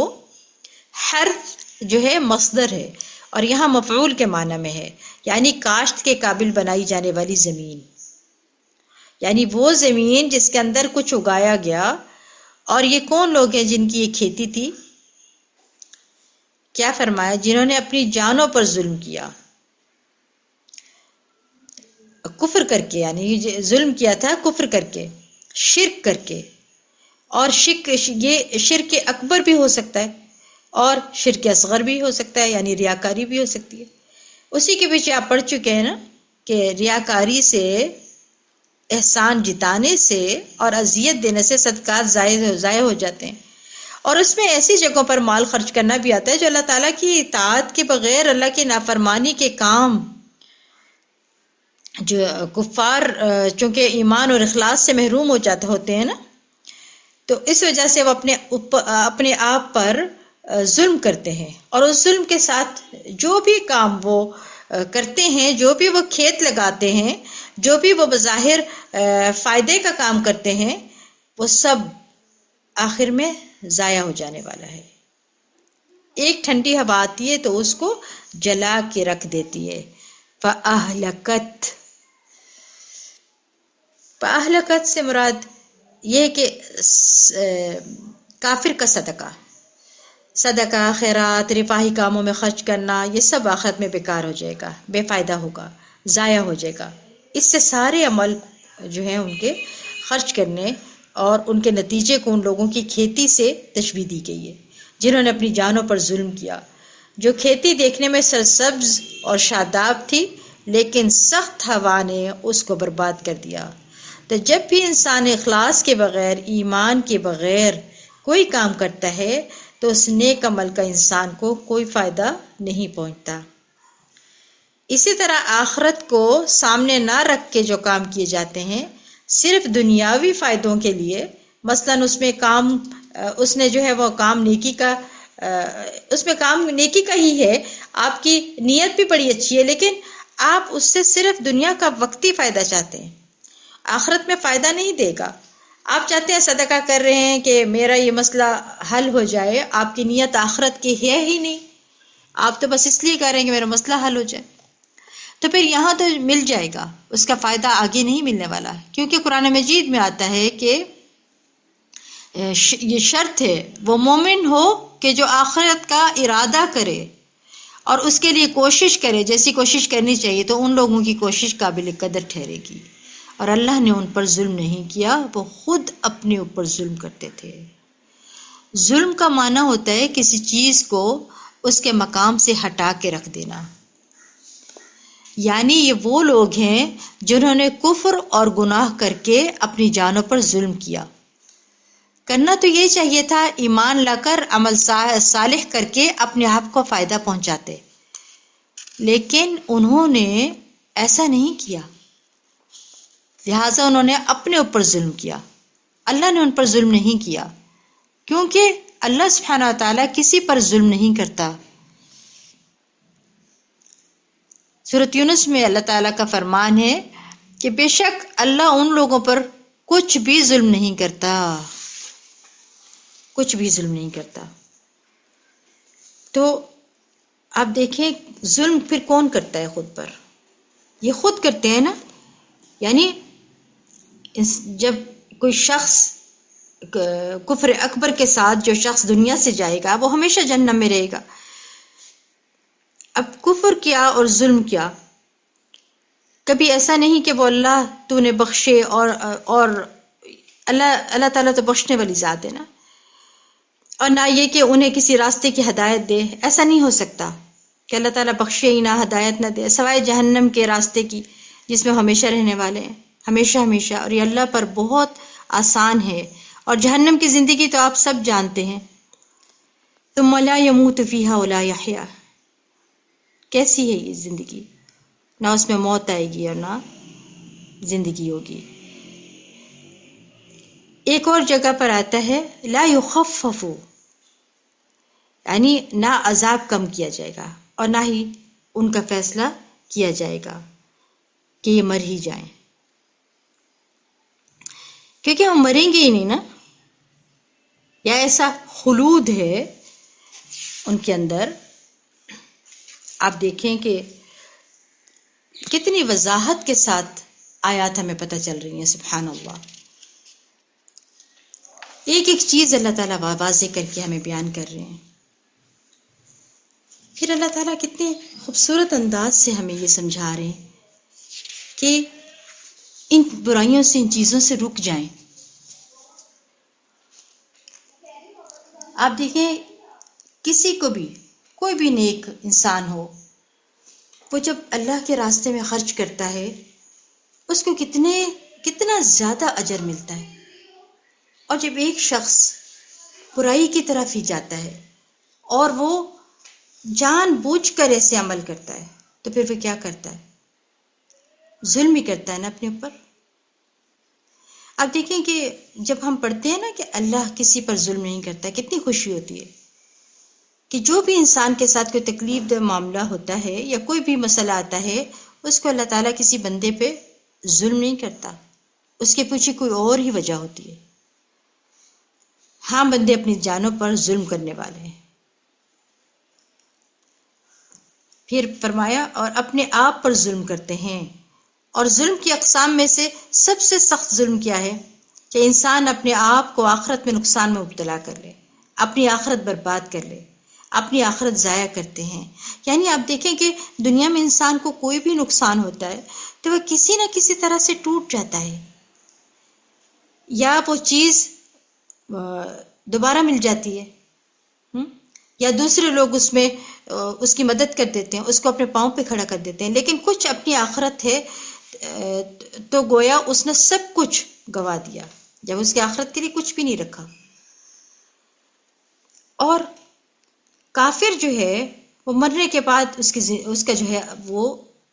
حرث جو ہے مصدر ہے اور یہاں مفعول کے معنی میں ہے، یعنی کاشت کے قابل بنائی جانے والی زمین، یعنی وہ زمین جس کے اندر کچھ اگایا گیا. اور یہ کون لوگ ہیں جن کی یہ کھیتی تھی؟ کیا فرمایا؟ جنہوں نے اپنی جانوں پر ظلم کیا، کفر کر کے، یعنی ظلم کیا تھا کفر کر کے، شرک کر کے. اور یہ شرک اکبر بھی ہو سکتا ہے اور شرک اصغر بھی ہو سکتا ہے، یعنی ریاکاری بھی ہو سکتی ہے. اسی کے پیچھے آپ پڑھ چکے ہیں نا کہ ریاکاری سے، احسان جتانے سے اور اذیت دینے سے صدقات ضائع ہو جاتے ہیں. اور اس میں ایسی جگہوں پر مال خرچ کرنا بھی آتا ہے جو اللہ تعالیٰ کی اطاعت کے بغیر اللہ کی نافرمانی کے کام، جو کفار چونکہ ایمان اور اخلاص سے محروم ہو جاتے ہوتے ہیں نا، تو اس وجہ سے وہ اپنے آپ پر ظلم کرتے ہیں. اور اس ظلم کے ساتھ جو بھی کام وہ کرتے ہیں، جو بھی وہ کھیت لگاتے ہیں، جو بھی وہ بظاہر فائدے کا کام کرتے ہیں، وہ سب آخر میں ضائع ہو جانے والا ہے. ایک ٹھنڈی ہوا آتی ہے تو اس کو جلا کے رکھ دیتی ہے. فَأَهْلَكَتْ سے مراد یہ کہ کافر کا صدقہ، خیرات، رفاہی کاموں میں خرچ کرنا، یہ سب آخرت میں بیکار ہو جائے گا، بے فائدہ ہوگا، ضائع ہو جائے گا. اس سے سارے عمل جو ہیں ان کے خرچ کرنے اور ان کے نتیجے کو ان لوگوں کی کھیتی سے تشبیہ دی گئی ہے جنہوں نے اپنی جانوں پر ظلم کیا. جو کھیتی دیکھنے میں سرسبز اور شاداب تھی لیکن سخت ہوا نے اس کو برباد کر دیا. تو جب بھی انسان اخلاص کے بغیر، ایمان کے بغیر کوئی کام کرتا ہے تو اس نیک عمل کا انسان کو کوئی فائدہ نہیں پہنچتا. اسی طرح آخرت کو سامنے نہ رکھ کے جو کام کیے جاتے ہیں صرف دنیاوی فائدوں کے لیے، مثلاً اس نے جو ہے وہ کام نیکی کا، اس میں کام نیکی کا ہی ہے، آپ کی نیت بھی بڑی اچھی ہے، لیکن آپ اس سے صرف دنیا کا وقتی فائدہ چاہتے ہیں، آخرت میں فائدہ نہیں دے گا. آپ چاہتے ہیں صدقہ کر رہے ہیں کہ میرا یہ مسئلہ حل ہو جائے، آپ کی نیت آخرت کی ہے ہی نہیں، آپ تو بس اس لیے کر رہے ہیں کہ میرا مسئلہ حل ہو جائے. تو پھر یہاں تو مل جائے گا، اس کا فائدہ آگے نہیں ملنے والا، کیونکہ قرآن مجید میں آتا ہے کہ یہ شرط ہے وہ مومن ہو کہ جو آخرت کا ارادہ کرے اور اس کے لیے کوشش کرے، جیسی کوشش کرنی چاہیے، تو ان لوگوں کی کوشش قابل قدر ٹھہرے گی. اور اللہ نے ان پر ظلم نہیں کیا، وہ خود اپنے اوپر ظلم کرتے تھے. ظلم کا معنی ہوتا ہے کسی چیز کو اس کے مقام سے ہٹا کے رکھ دینا. یعنی یہ وہ لوگ ہیں جنہوں نے کفر اور گناہ کر کے اپنی جانوں پر ظلم کیا. کرنا تو یہ چاہیے تھا ایمان لا کر عمل صالح کر کے اپنے آپ کو فائدہ پہنچاتے، لیکن انہوں نے ایسا نہیں کیا، لہٰذا انہوں نے اپنے اوپر ظلم کیا. اللہ نے ان پر ظلم نہیں کیا کیونکہ اللہ سبحانہ و تعالیٰ کسی پر ظلم نہیں کرتا۔ سورۃ یونس میں اللہ تعالیٰ کا فرمان ہے کہ بے شک اللہ ان لوگوں پر کچھ بھی ظلم نہیں کرتا، کچھ بھی ظلم نہیں کرتا۔ تو آپ دیکھیں ظلم پھر کون کرتا ہے خود پر؟ یہ خود کرتے ہیں نا۔ یعنی جب کوئی شخص کفر اکبر کے ساتھ جو شخص دنیا سے جائے گا وہ ہمیشہ جہنم میں رہے گا۔ اب کفر کیا اور ظلم کیا، کبھی ایسا نہیں کہ وہ اللہ تو نے بخشے اور اللہ تعالیٰ تو بخشنے والی ذات ہے نا، اور نہ یہ کہ انہیں کسی راستے کی ہدایت دے۔ ایسا نہیں ہو سکتا کہ اللہ تعالیٰ بخشے ہی نہ، ہدایت نہ دے، سوائے جہنم کے راستے کی جس میں ہمیشہ رہنے والے ہیں، ہمیشہ ہمیشہ، اور یہ اللہ پر بہت آسان ہے۔ اور جہنم کی زندگی تو آپ سب جانتے ہیں، ثم لا يموت فيها ولا يحيا، کیسی ہے یہ زندگی؟ نہ اس میں موت آئے گی اور نہ زندگی ہوگی۔ ایک اور جگہ پر آتا ہے لا يخفف، یعنی نہ عذاب کم کیا جائے گا اور نہ ہی ان کا فیصلہ کیا جائے گا کہ یہ مر ہی جائیں، کیونکہ ہم مریں گے ہی نہیں نا، یا ایسا خلود ہے ان کے اندر۔ آپ دیکھیں کہ کتنی وضاحت کے ساتھ آیات ہمیں پتہ چل رہی ہیں، سبحان اللہ۔ ایک ایک چیز اللہ تعالیٰ واضح کر کے ہمیں بیان کر رہے ہیں۔ پھر اللہ تعالیٰ کتنے خوبصورت انداز سے ہمیں یہ سمجھا رہے ہیں کہ ان برائیوں سے، ان چیزوں سے رک جائیں۔ آپ دیکھیں کسی کو بھی، کوئی بھی نیک انسان ہو، وہ جب اللہ کے راستے میں خرچ کرتا ہے اس کو کتنا زیادہ اجر ملتا ہے، اور جب ایک شخص برائی کی طرف ہی جاتا ہے اور وہ جان بوجھ کر ایسے عمل کرتا ہے تو پھر وہ کیا کرتا ہے؟ ظلم ہی کرتا ہے نا اپنے اوپر۔ آپ دیکھیں کہ جب ہم پڑھتے ہیں نا کہ اللہ کسی پر ظلم نہیں کرتا، کتنی خوشی ہوتی ہے کہ جو بھی انسان کے ساتھ کوئی تکلیف دہ معاملہ ہوتا ہے یا کوئی بھی مسئلہ آتا ہے، اس کو اللہ تعالیٰ کسی بندے پہ ظلم نہیں کرتا، اس کے پیچھے کوئی اور ہی وجہ ہوتی ہے۔ ہاں، بندے اپنی جانوں پر ظلم کرنے والے ہیں۔ پھر فرمایا اور اپنے آپ پر ظلم کرتے ہیں، اور ظلم کی اقسام میں سے سب سے سخت ظلم کیا ہے؟ کہ انسان اپنے آپ کو آخرت میں نقصان میں مبتلا کر لے، اپنی آخرت برباد کر لے، اپنی آخرت ضائع کرتے ہیں۔ یعنی آپ دیکھیں کہ دنیا میں انسان کو کوئی بھی نقصان ہوتا ہے تو وہ کسی نہ کسی طرح سے ٹوٹ جاتا ہے، یا وہ چیز دوبارہ مل جاتی ہے، یا دوسرے لوگ اس کی مدد کر دیتے ہیں، اس کو اپنے پاؤں پہ کھڑا کر دیتے ہیں۔ لیکن کچھ اپنی آخرت ہے تو گویا اس نے سب کچھ گوا دیا، جب اس کی آخرت کے لیے کچھ بھی نہیں رکھا۔ اور کافر جو ہے وہ مرنے کے بعد اس کا جو ہے وہ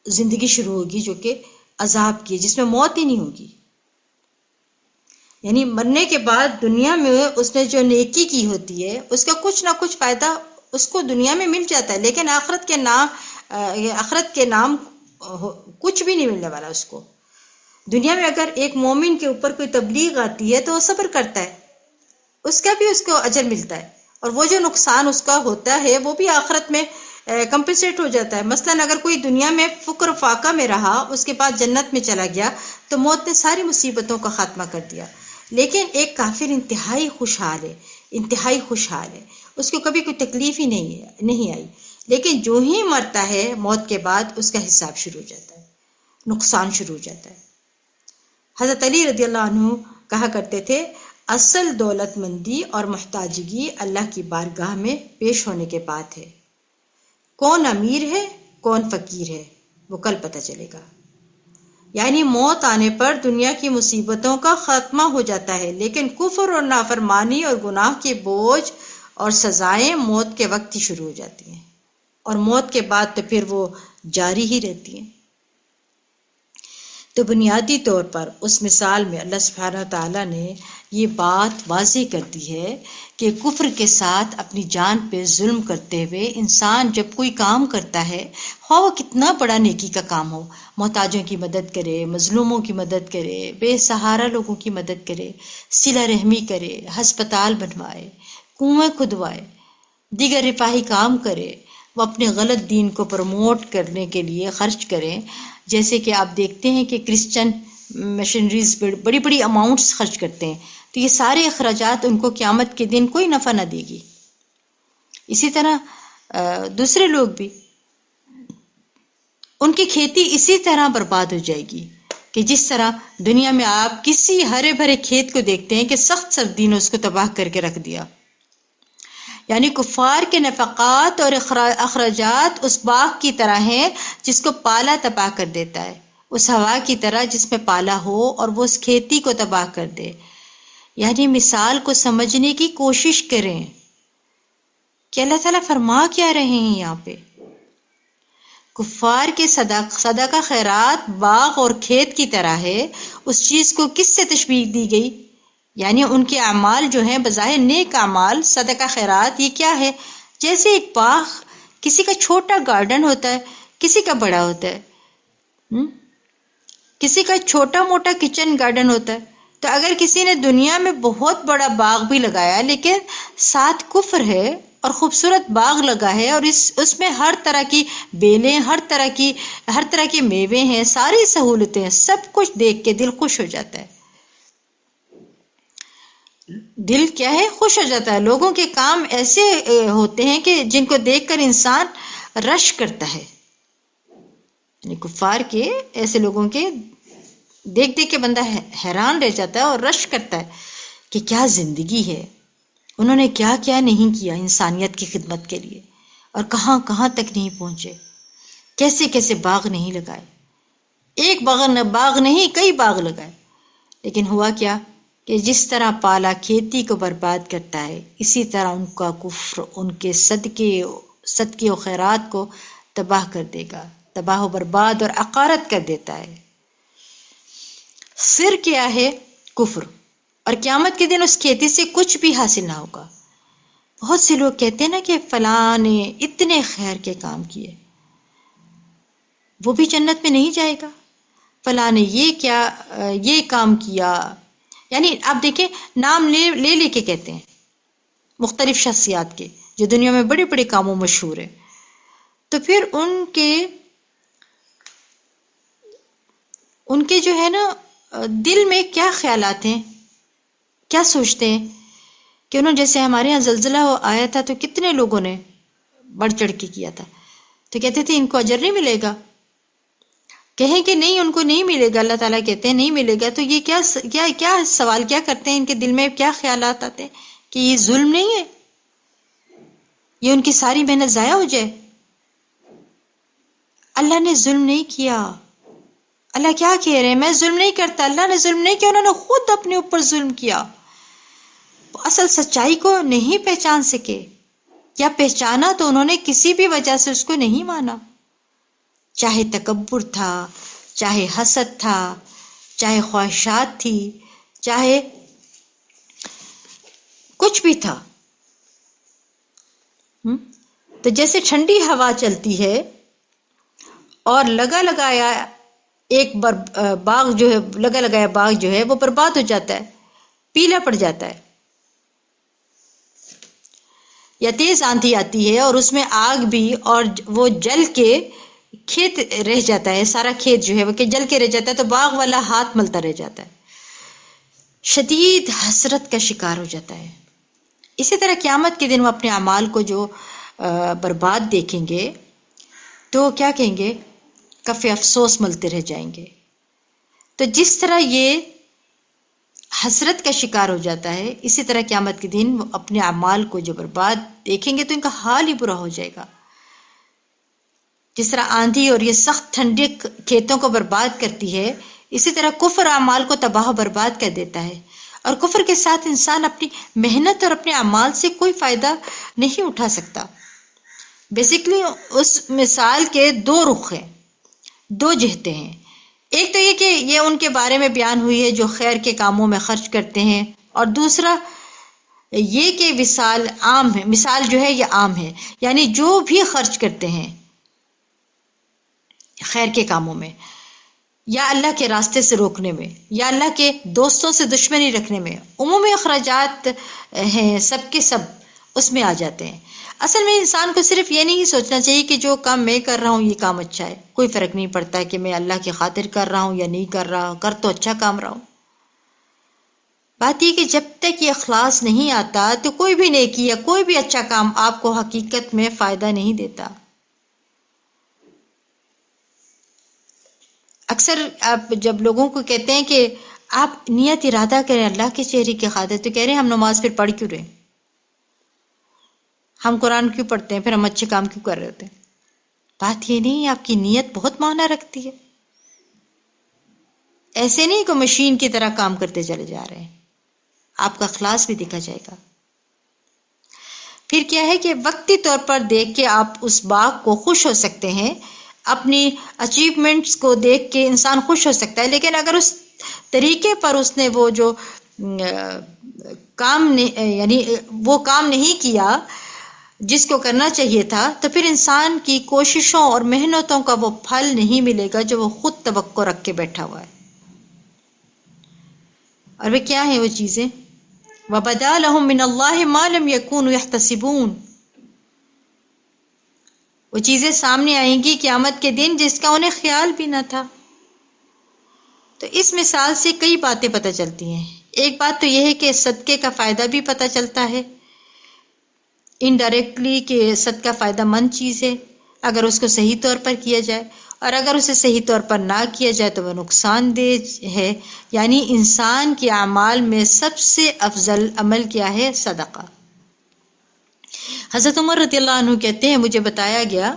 زندگی شروع ہوگی جو کہ عذاب کی، جس میں موت ہی نہیں ہوگی۔ یعنی مرنے کے بعد دنیا میں اس نے جو نیکی کی ہوتی ہے اس کا کچھ نہ کچھ فائدہ اس کو دنیا میں مل جاتا ہے، لیکن آخرت کے نام کچھ بھی نہیں ملنے والا اس کو۔ دنیا میں اگر ایک مومن کے اوپر کوئی تبلیغ آتی ہے تو وہ صبر کرتا ہے، اس کا بھی اس کو اجر ملتا ہے، اور وہ جو نقصان اس کا ہوتا ہے وہ بھی آخرت میں کمپنسیٹ ہو جاتا ہے۔ مثلا اگر کوئی دنیا میں فقر و فاقہ میں رہا، اس کے بعد جنت میں چلا گیا تو موت نے ساری مصیبتوں کا خاتمہ کر دیا۔ لیکن ایک کافر انتہائی خوشحال ہے، انتہائی خوشحال ہے، اس کو کبھی کوئی تکلیف ہی نہیں آئی، لیکن جو ہی مرتا ہے موت کے بعد اس کا حساب شروع ہو جاتا ہے، نقصان شروع ہو جاتا ہے۔ حضرت علی رضی اللہ عنہ کہا کرتے تھے اصل دولت مندی اور محتاجگی اللہ کی بارگاہ میں پیش ہونے کے بعد ہے۔ کون امیر ہے کون فقیر ہے وہ کل پتہ چلے گا۔ یعنی موت آنے پر دنیا کی مصیبتوں کا خاتمہ ہو جاتا ہے، لیکن کفر اور نافرمانی اور گناہ کے بوجھ اور سزائیں موت کے وقت ہی شروع ہو جاتی ہیں، اور موت کے بعد تو پھر وہ جاری ہی رہتی ہیں۔ تو بنیادی طور پر اس مثال میں اللہ سبحانہ تعالیٰ نے یہ بات واضح کر دی ہے کہ کفر کے ساتھ اپنی جان پہ ظلم کرتے ہوئے انسان جب کوئی کام کرتا ہے، خواہ وہ کتنا بڑا نیکی کا کام ہو، محتاجوں کی مدد کرے، مظلوموں کی مدد کرے، بے سہارا لوگوں کی مدد کرے، صلہ رحمی کرے، ہسپتال بنوائے، کنویں کھدوائے، دیگر رفاہی کام کرے، وہ اپنے غلط دین کو پروموٹ کرنے کے لیے خرچ کریں. جیسے کہ آپ دیکھتے ہیں کہ کرسچن مشنریز بڑی بڑی اماؤنٹس خرچ کرتے ہیں، تو یہ سارے اخراجات ان کو قیامت کے دن کوئی نفع نہ دے گی. اسی طرح دوسرے لوگ بھی، ان کی کھیتی اسی طرح برباد ہو جائے گی کہ جس طرح دنیا میں آپ کسی ہرے بھرے کھیت کو دیکھتے ہیں کہ سخت سردی نے اس کو تباہ کر کے رکھ دیا. یعنی کفار کے نفقات اور اخراجات اس باغ کی طرح ہیں جس کو پالا تباہ کر دیتا ہے، اس ہوا کی طرح جس میں پالا ہو اور وہ اس کھیتی کو تباہ کر دے. یعنی مثال کو سمجھنے کی کوشش کریں کہ اللہ تعالیٰ فرما کیا رہے ہیں یہاں پہ. کفار کے صدقہ خیرات باغ اور کھیت کی طرح ہے. اس چیز کو کس سے تشبیہ دی گئی؟ یعنی ان کے اعمال جو ہیں بظاہر نیک اعمال، صدقہ خیرات، یہ کیا ہے؟ جیسے ایک باغ، کسی کا چھوٹا گارڈن ہوتا ہے، کسی کا بڑا ہوتا ہے، کسی کا چھوٹا موٹا کچن گارڈن ہوتا ہے. تو اگر کسی نے دنیا میں بہت بڑا باغ بھی لگایا لیکن ساتھ کفر ہے اور خوبصورت باغ لگا ہے اور اس میں ہر طرح کی بیلیں، ہر طرح کے میوے ہیں، ساری سہولتیں ہیں، سب کچھ دیکھ کے دل خوش ہو جاتا ہے. دل کیا ہے؟ خوش ہو جاتا ہے. لوگوں کے کام ایسے ہوتے ہیں کہ جن کو دیکھ کر انسان رش کرتا ہے. یعنی کفار کے ایسے لوگوں کے دیکھ دیکھ کے بندہ حیران رہ جاتا ہے اور رش کرتا ہے کہ کیا زندگی ہے، انہوں نے کیا کیا نہیں کیا انسانیت کی خدمت کے لیے، اور کہاں کہاں تک نہیں پہنچے، کیسے کیسے باغ نہیں لگائے. ایک باغ نہیں، کئی باغ لگائے. لیکن ہوا کیا کہ جس طرح پالا کھیتی کو برباد کرتا ہے، اسی طرح ان کا کفر ان کے صدقے و خیرات کو تباہ کر دے گا، تباہ و برباد اور عقارت کر دیتا ہے. سر کیا ہے؟ کفر. اور قیامت کے دن اس کھیتی سے کچھ بھی حاصل نہ ہوگا. بہت سے لوگ کہتے ہیں نا کہ فلاں نے اتنے خیر کے کام کیے، وہ بھی جنت میں نہیں جائے گا. فلاں نے یہ کام کیا. یعنی آپ دیکھیں، نام لے لے کے کہتے ہیں مختلف شخصیات کے جو دنیا میں بڑے بڑے کاموں مشہور ہیں. تو پھر ان کے جو ہے نا دل میں کیا خیالات ہیں، کیا سوچتے ہیں کہ انہوں، جیسے ہمارے یہاں زلزلہ آیا تھا تو کتنے لوگوں نے بڑھ چڑھ کے کیا تھا، تو کہتے تھے ان کو اجر نہیں ملے گا. کہیں کہ نہیں، ان کو نہیں ملے گا. اللہ تعالیٰ کہتے ہیں نہیں ملے گا. تو یہ کیا سوال کیا کرتے ہیں، ان کے دل میں کیا خیالات آتے ہیں کہ یہ ظلم نہیں ہے، یہ ان کی ساری محنت ضائع ہو جائے. اللہ نے ظلم نہیں کیا. اللہ کیا کہہ رہے ہیں؟ میں ظلم نہیں کرتا. اللہ نے ظلم نہیں کیا، انہوں نے خود اپنے اوپر ظلم کیا. اصل سچائی کو نہیں پہچان سکے، یا پہچانا تو انہوں نے کسی بھی وجہ سے اس کو نہیں مانا. چاہے تکبر تھا، چاہے حسد تھا، چاہے خواہشات تھی، چاہے کچھ بھی تھا. تو جیسے ٹھنڈی ہوا چلتی ہے اور لگا لگایا باغ جو ہے وہ برباد ہو جاتا ہے، پیلا پڑ جاتا ہے. یا تیز آندھی آتی ہے اور اس میں آگ بھی، اور وہ جل کے کھیت رہ جاتا ہے، سارا کھیت جو ہے وہ کہ جل کے رہ جاتا ہے، تو باغ والا ہاتھ ملتا رہ جاتا ہے، شدید حسرت کا شکار ہو جاتا ہے. اسی طرح قیامت کے دن وہ اپنے اعمال کو جو برباد دیکھیں گے تو کیا کہیں گے؟ کف افسوس ملتے رہ جائیں گے. تو جس طرح یہ حسرت کا شکار ہو جاتا ہے، اسی طرح قیامت کے دن وہ اپنے اعمال کو جو برباد دیکھیں گے تو ان کا حال ہی برا ہو جائے گا. جس طرح آندھی اور یہ سخت ٹھنڈک کھیتوں کو برباد کرتی ہے، اسی طرح کفر اعمال کو تباہ و برباد کر دیتا ہے. اور کفر کے ساتھ انسان اپنی محنت اور اپنے اعمال سے کوئی فائدہ نہیں اٹھا سکتا. بیسیکلی اس مثال کے دو رخ ہیں، دو جہتیں ہیں. ایک تو یہ کہ یہ ان کے بارے میں بیان ہوئی ہے جو خیر کے کاموں میں خرچ کرتے ہیں، اور دوسرا یہ کہ مثال عام ہے، مثال جو ہے یہ عام ہے، یعنی جو بھی خرچ کرتے ہیں خیر کے کاموں میں، یا اللہ کے راستے سے روکنے میں، یا اللہ کے دوستوں سے دشمنی رکھنے میں، عمومی اخراجات ہیں سب کے سب اس میں آ جاتے ہیں۔ اصل میں انسان کو صرف یہ نہیں سوچنا چاہیے کہ جو کام میں کر رہا ہوں یہ کام اچھا ہے، کوئی فرق نہیں پڑتا کہ میں اللہ کی خاطر کر رہا ہوں یا نہیں کر رہا ہوں، کر تو اچھا کام رہا ہوں۔ بات یہ کہ جب تک یہ اخلاص نہیں آتا تو کوئی بھی نیکی یا کوئی بھی اچھا کام آپ کو حقیقت میں فائدہ نہیں دیتا۔ اکثر آپ جب لوگوں کو کہتے ہیں کہ آپ نیت ارادہ کریں اللہ کے چہرے کی خاطر، تو کہہ رہے ہیں ہم نماز پھر پڑھ کیوں رہے ہیں، ہم قرآن کیوں پڑھتے ہیں، پھر ہم اچھے کام کیوں کر رہے ہوتے ہیں۔ بات یہ نہیں، آپ کی نیت بہت معنی رکھتی ہے۔ ایسے نہیں کہ مشین کی طرح کام کرتے چلے جا رہے ہیں، آپ کا اخلاص بھی دیکھا جائے گا۔ پھر کیا ہے کہ وقتی طور پر دیکھ کے آپ اس باغ کو خوش ہو سکتے ہیں، اپنی اچیومنٹس کو دیکھ کے انسان خوش ہو سکتا ہے، لیکن اگر اس طریقے پر اس نے وہ جو کام یعنی وہ کام نہیں کیا جس کو کرنا چاہیے تھا، تو پھر انسان کی کوششوں اور محنتوں کا وہ پھل نہیں ملے گا جو وہ خود توقع رکھ کے بیٹھا ہوا ہے۔ اور وہ کیا ہیں وہ چیزیں؟ وَبَدَا لَهُم مِّنَ اللَّهِ مَا لَمْ يَكُونُوا يَحْتَسِبُونَ، وہ چیزیں سامنے آئیں گی قیامت کے دن جس کا انہیں خیال بھی نہ تھا۔ تو اس مثال سے کئی باتیں پتہ چلتی ہیں۔ ایک بات تو یہ ہے کہ صدقے کا فائدہ بھی پتہ چلتا ہے انڈائریکٹلی، کہ صدقہ فائدہ مند چیز ہے اگر اس کو صحیح طور پر کیا جائے، اور اگر اسے صحیح طور پر نہ کیا جائے تو وہ نقصان دہ ہے۔ یعنی انسان کے اعمال میں سب سے افضل عمل کیا ہے؟ صدقہ۔ حضرت عمر رضی اللہ عنہ کہتے ہیں مجھے بتایا گیا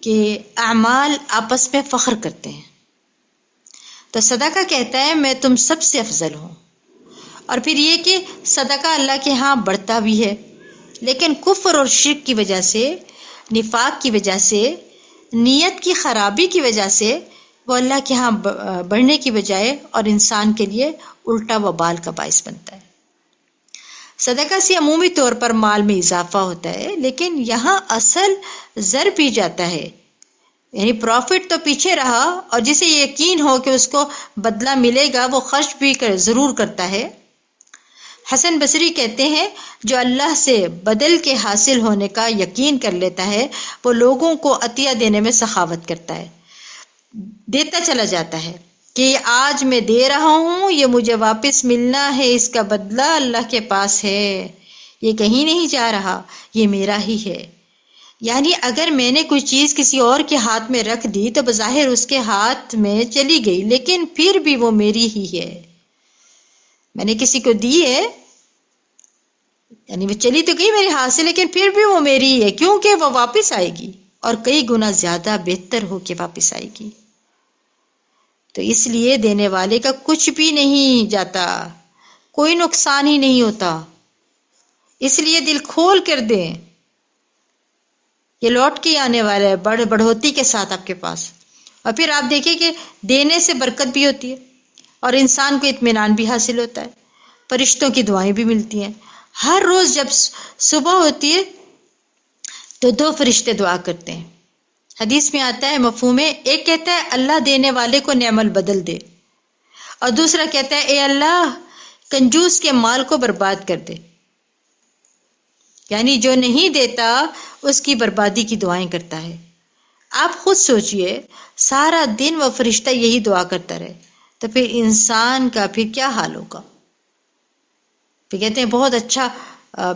کہ اعمال آپس میں فخر کرتے ہیں، تو صدقہ کہتا ہے میں تم سب سے افضل ہوں۔ اور پھر یہ کہ صدقہ اللہ کے ہاں بڑھتا بھی ہے، لیکن کفر اور شرک کی وجہ سے، نفاق کی وجہ سے، نیت کی خرابی کی وجہ سے وہ اللہ کے ہاں بڑھنے کی بجائے اور انسان کے لیے الٹا وبال کا باعث بنتا ہے۔ صدقہ سے عمومی طور پر مال میں اضافہ ہوتا ہے، لیکن یہاں اصل زر پی جاتا ہے، یعنی پروفٹ تو پیچھے رہا، اور جسے یقین ہو کہ اس کو بدلہ ملے گا وہ خرچ بھی ضرور کرتا ہے۔ حسن بصری کہتے ہیں جو اللہ سے بدل کے حاصل ہونے کا یقین کر لیتا ہے وہ لوگوں کو عطیہ دینے میں سخاوت کرتا ہے، دیتا چلا جاتا ہے کہ یہ آج میں دے رہا ہوں، یہ مجھے واپس ملنا ہے، اس کا بدلہ اللہ کے پاس ہے، یہ کہیں نہیں جا رہا، یہ میرا ہی ہے۔ یعنی اگر میں نے کوئی چیز کسی اور کے ہاتھ میں رکھ دی تو بظاہر اس کے ہاتھ میں چلی گئی، لیکن پھر بھی وہ میری ہی ہے۔ میں نے کسی کو دی ہے، یعنی وہ چلی تو گئی میرے ہاتھ سے، لیکن پھر بھی وہ میری ہے، کیونکہ وہ واپس آئے گی اور کئی گنا زیادہ بہتر ہو کے واپس آئے گی۔ تو اس لیے دینے والے کا کچھ بھی نہیں جاتا، کوئی نقصان ہی نہیں ہوتا، اس لیے دل کھول کر دیں، یہ لوٹ کے آنے والا ہے بڑھوتی کے ساتھ آپ کے پاس۔ اور پھر آپ دیکھیں کہ دینے سے برکت بھی ہوتی ہے اور انسان کو اطمینان بھی حاصل ہوتا ہے، فرشتوں کی دعائیں بھی ملتی ہیں۔ ہر روز جب صبح ہوتی ہے تو 2 فرشتے دعا کرتے ہیں، حدیث میں آتا ہے مفہوم ہے، ایک کہتا ہے اللہ دینے والے کو نعم البدل دے، اور دوسرا کہتا ہے اے اللہ کنجوس کے مال کو برباد کر دے، یعنی جو نہیں دیتا اس کی بربادی کی دعائیں کرتا ہے۔ آپ خود سوچئے سارا دن وہ فرشتہ یہی دعا کرتا رہے تو پھر انسان کا پھر کیا حال ہوگا؟ پھر کہتے ہیں بہت اچھا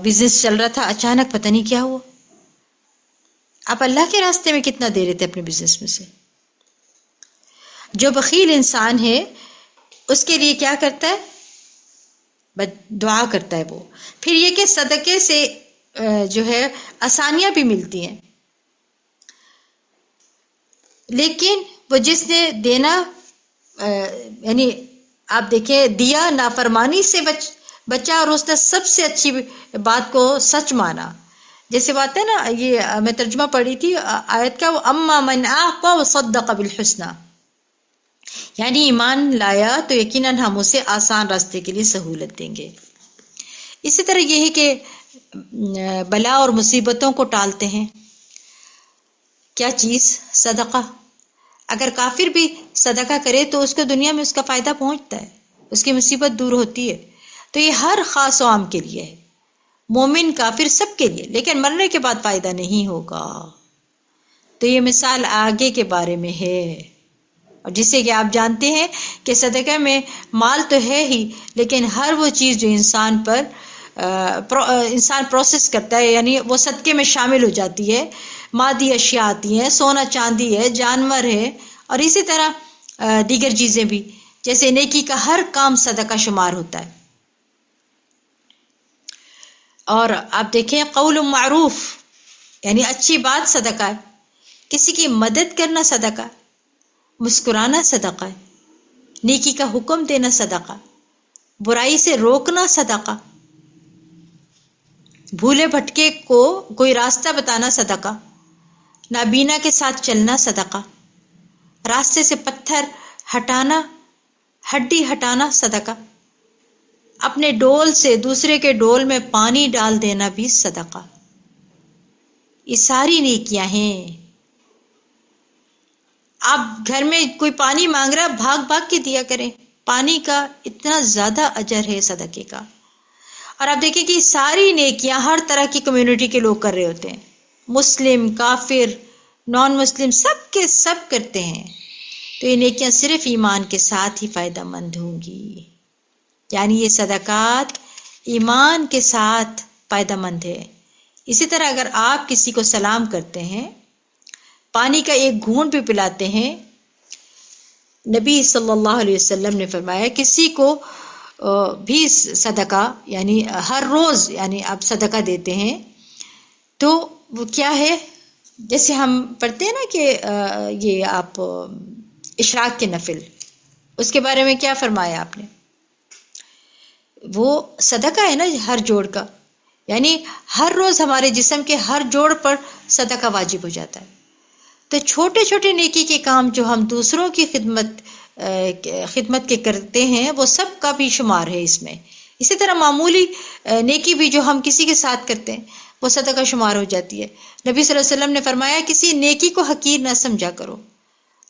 بزنس چل رہا تھا، اچانک پتہ نہیں کیا ہوا۔ آپ اللہ کے راستے میں کتنا دے رہے تھے اپنے بزنس میں سے؟ جو بخیل انسان ہے اس کے لیے کیا کرتا ہے؟ دعا کرتا ہے وہ۔ پھر یہ کہ صدقے سے جو ہے آسانیاں بھی ملتی ہیں، لیکن وہ جس نے دینا یعنی آپ دیکھیں دیا نافرمانی سے بچا اور اس نے سب سے اچھی بات کو سچ مانا۔ جیسے بات ہے نا، یہ میں ترجمہ پڑھی تھی آیت کا، اما من اعطى وصدق بالحسنى، یعنی ایمان لایا تو یقیناً ہم اسے آسان راستے کے لیے سہولت دیں گے۔ اسی طرح یہ ہے کہ بلا اور مصیبتوں کو ٹالتے ہیں کیا چیز؟ صدقہ۔ اگر کافر بھی صدقہ کرے تو اس کو دنیا میں اس کا فائدہ پہنچتا ہے، اس کی مصیبت دور ہوتی ہے۔ تو یہ ہر خاص و عام کے لیے ہے، مومن کافر سب کے لیے، لیکن مرنے کے بعد فائدہ نہیں ہوگا۔ تو یہ مثال آگے کے بارے میں ہے، اور جسے کہ آپ جانتے ہیں کہ صدقہ میں مال تو ہے ہی، لیکن ہر وہ چیز جو انسان پروسیس کرتا ہے، یعنی وہ صدقے میں شامل ہو جاتی ہے۔ مادی اشیاء آتی ہیں، سونا چاندی ہے، جانور ہے، اور اسی طرح دیگر چیزیں بھی، جیسے نیکی کا ہر کام صدقہ شمار ہوتا ہے۔ اور آپ دیکھیں قول معروف یعنی اچھی بات صدقہ ہے، کسی کی مدد کرنا صدقہ ہے، مسکرانا صدقہ ہے، نیکی کا حکم دینا صدقہ، برائی سے روکنا صدقہ، بھولے بھٹکے کو کوئی راستہ بتانا صدقہ، نابینا کے ساتھ چلنا صدقہ، راستے سے پتھر ہٹانا، ہڈی ہٹانا صدقہ، اپنے ڈول سے دوسرے کے ڈول میں پانی ڈال دینا بھی صدقہ۔ یہ ساری نیکیاں ہیں۔ آپ گھر میں کوئی پانی مانگ رہا، بھاگ بھاگ کے دیا کریں، پانی کا اتنا زیادہ اجر ہے صدقے کا۔ اور آپ دیکھیں کہ ساری نیکیاں ہر طرح کی کمیونٹی کے لوگ کر رہے ہوتے ہیں، مسلم، کافر، نان مسلم، سب کے سب کرتے ہیں۔ تو یہ نیکیاں صرف ایمان کے ساتھ ہی فائدہ مند ہوں گی، یعنی یہ صدقات ایمان کے ساتھ فائدہ مند ہے۔ اسی طرح اگر آپ کسی کو سلام کرتے ہیں، پانی کا ایک گھونٹ بھی پلاتے ہیں، نبی صلی اللہ علیہ وسلم نے فرمایا کسی کو بھی صدقہ یعنی ہر روز یعنی آپ صدقہ دیتے ہیں تو وہ کیا ہے، جیسے ہم پڑھتے ہیں نا کہ یہ آپ اشراق کے نفل، اس کے بارے میں کیا فرمایا آپ نے؟ وہ صدقہ ہے نا ہر جوڑ کا، یعنی ہر روز ہمارے جسم کے ہر جوڑ پر صدقہ واجب ہو جاتا ہے۔ تو چھوٹے چھوٹے نیکی کے کام جو ہم دوسروں کی خدمت کے کرتے ہیں وہ سب کا بھی شمار ہے اس میں۔ اسی طرح معمولی نیکی بھی جو ہم کسی کے ساتھ کرتے ہیں وہ صدقہ شمار ہو جاتی ہے۔ نبی صلی اللہ علیہ وسلم نے فرمایا کسی نیکی کو حقیر نہ سمجھا کرو،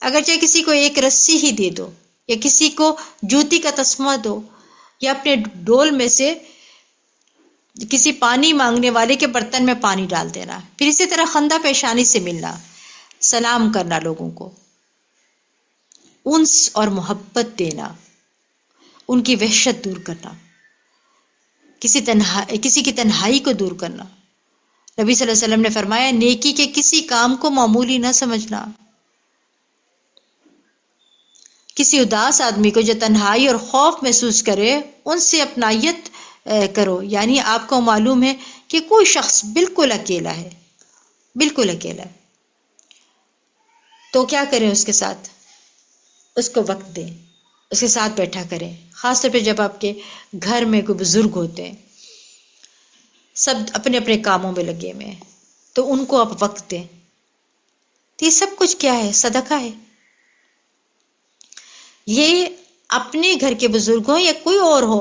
اگرچہ کسی کو ایک رسی ہی دے دو، یا کسی کو جوتی کا تسمہ دو، یا اپنے ڈول میں سے کسی پانی مانگنے والے کے برتن میں پانی ڈال دینا۔ پھر اسی طرح خندہ پیشانی سے ملنا، سلام کرنا، لوگوں کو انس اور محبت دینا، ان کی وحشت دور کرنا، کسی کی تنہائی کو دور کرنا۔ نبی صلی اللہ علیہ وسلم نے فرمایا نیکی کے کسی کام کو معمولی نہ سمجھنا۔ کسی اداس آدمی کو جو تنہائی اور خوف محسوس کرے ان سے اپنائیت کرو، یعنی آپ کو معلوم ہے کہ کوئی شخص بالکل اکیلا ہے، بالکل اکیلا ہے، تو کیا کریں اس کے ساتھ؟ اس کو وقت دیں، اس کے ساتھ بیٹھا کریں، خاص طور پہ جب آپ کے گھر میں کوئی بزرگ ہوتے ہیں، سب اپنے اپنے کاموں میں لگے ہوئے ہیں، تو ان کو آپ وقت دیں۔ تو یہ سب کچھ کیا ہے؟ صدقہ ہے۔ یہ اپنے گھر کے بزرگ ہوں یا کوئی اور ہو،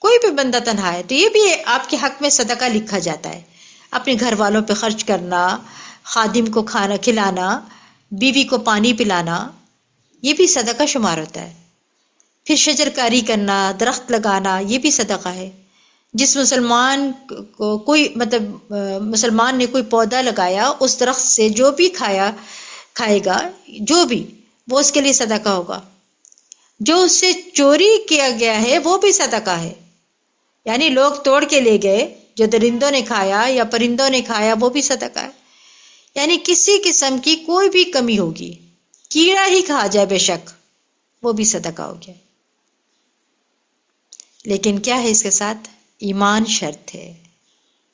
کوئی بھی بندہ تنہا ہے تو یہ بھی آپ کے حق میں صدقہ لکھا جاتا ہے۔ اپنے گھر والوں پہ خرچ کرنا، خادم کو کھانا کھلانا، بیوی کو پانی پلانا، یہ بھی صدقہ شمار ہوتا ہے۔ پھر شجر کاری کرنا، درخت لگانا، یہ بھی صدقہ ہے۔ جس مسلمان کو مسلمان نے کوئی پودا لگایا، اس درخت سے جو بھی کھائے گا، جو بھی، وہ اس کے لیے صدقہ ہوگا۔ جو اس سے چوری کیا گیا ہے وہ بھی صدقہ ہے، یعنی لوگ توڑ کے لے گئے، جو درندوں نے کھایا یا پرندوں نے کھایا وہ بھی صدقہ ہے۔ یعنی کسی قسم کی کوئی بھی کمی ہوگی، کیڑا ہی کھا جائے بے شک، وہ بھی صدقہ ہو گیا۔ لیکن کیا ہے اس کے ساتھ؟ ایمان شرط ہے،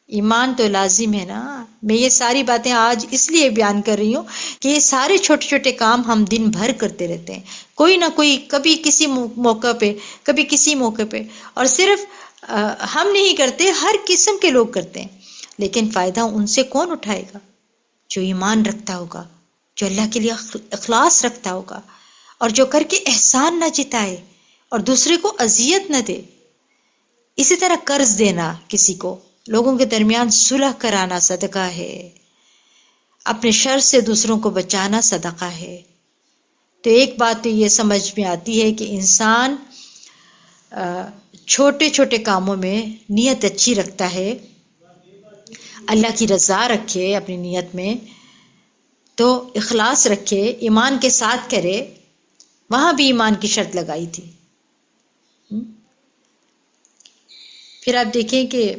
ایمان تو لازم ہے نا۔ میں یہ ساری باتیں آج اس لیے بیان کر رہی ہوں کہ یہ سارے چھوٹے چھوٹے کام ہم دن بھر کرتے رہتے ہیں، کوئی نہ کوئی، کبھی کسی موقع پہ، کبھی کسی موقع پہ، اور صرف ہم نہیں کرتے، ہر قسم کے لوگ کرتے ہیں، لیکن فائدہ ان سے کون اٹھائے گا؟ جو ایمان رکھتا ہوگا، جو اللہ کے لیے اخلاص رکھتا ہوگا، اور جو کر کے احسان نہ جتائے اور دوسرے کو اذیت نہ دے. اسی طرح قرض دینا کسی کو، لوگوں کے درمیان صلح کرانا صدقہ ہے. اپنے شر سے دوسروں کو بچانا صدقہ ہے. تو ایک بات تو یہ سمجھ میں آتی ہے کہ انسان چھوٹے چھوٹے کاموں میں نیت اچھی رکھتا ہے، اللہ کی رضا رکھے اپنی نیت میں، تو اخلاص رکھے، ایمان کے ساتھ کرے. وہاں بھی ایمان کی شرط لگائی تھی. پھر آپ دیکھیں کہ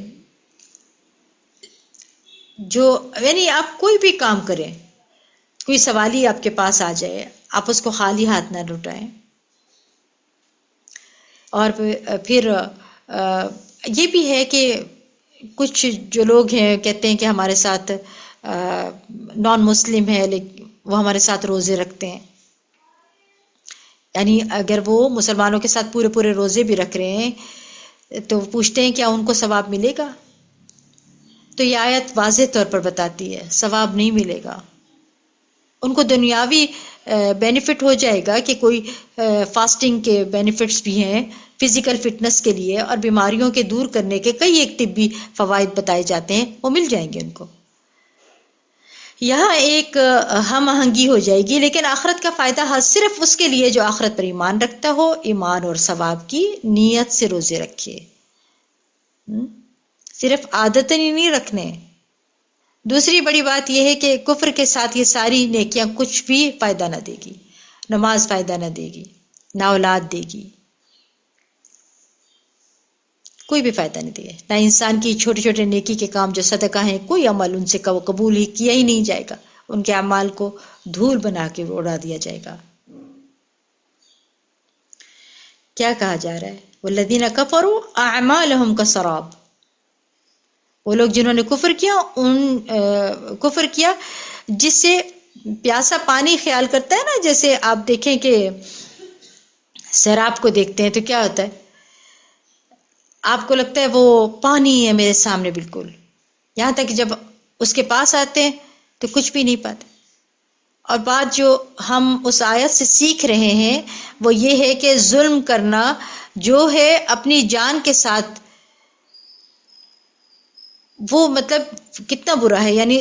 جو یعنی آپ کوئی بھی کام کریں، کوئی سوالی آپ کے پاس آ جائے، آپ اس کو خالی ہاتھ نہ لوٹائیں. اور پھر یہ بھی ہے کہ کچھ جو لوگ ہیں کہتے ہیں کہ ہمارے ساتھ نان مسلم ہے لیکن وہ ہمارے ساتھ روزے رکھتے ہیں، یعنی اگر وہ مسلمانوں کے ساتھ پورے پورے روزے بھی رکھ رہے ہیں تو پوچھتے ہیں کیا ان کو ثواب ملے گا؟ تو یہ آیت واضح طور پر بتاتی ہے ثواب نہیں ملے گا. ان کو دنیاوی بینیفٹ ہو جائے گا کہ کوئی فاسٹنگ کے بینیفٹس بھی ہیں فزیکل فٹنس کے لیے، اور بیماریوں کے دور کرنے کے کئی ایک طبی فوائد بتائے جاتے ہیں، وہ مل جائیں گے ان کو. یہاں ایک ہم آہنگی ہو جائے گی، لیکن آخرت کا فائدہ صرف اس کے لیے جو آخرت پر ایمان رکھتا ہو، ایمان اور ثواب کی نیت سے روزے رکھے. صرف عادتیں نہیں رکھنے. دوسری بڑی بات یہ ہے کہ کفر کے ساتھ یہ ساری نیکیاں کچھ بھی فائدہ نہ دے گی. نماز فائدہ نہ دے گی، نہ اولاد دے گی، کوئی بھی فائدہ نہیں دے گا. نہ انسان کی چھوٹے چھوٹے نیکی کے کام جو صدقہ ہیں، کوئی عمل ان سے قبول ہی کیا ہی نہیں جائے گا. ان کے اعمال کو دھول بنا کے اڑا دیا جائے گا. کیا کہا جا رہا ہے؟ والذین کفروا اعمالهم کسراب. وہ لوگ جنہوں نے کفر کیا جس سے پیاسا پانی خیال کرتا ہے نا، جیسے آپ دیکھیں کہ سیراب کو دیکھتے ہیں تو کیا ہوتا ہے، آپ کو لگتا ہے وہ پانی ہے میرے سامنے بالکل، یہاں تک کہ جب اس کے پاس آتے ہیں تو کچھ بھی نہیں پاتے. اور بات جو ہم اس آیت سے سیکھ رہے ہیں وہ یہ ہے کہ ظلم کرنا جو ہے اپنی جان کے ساتھ، وہ مطلب کتنا برا ہے. یعنی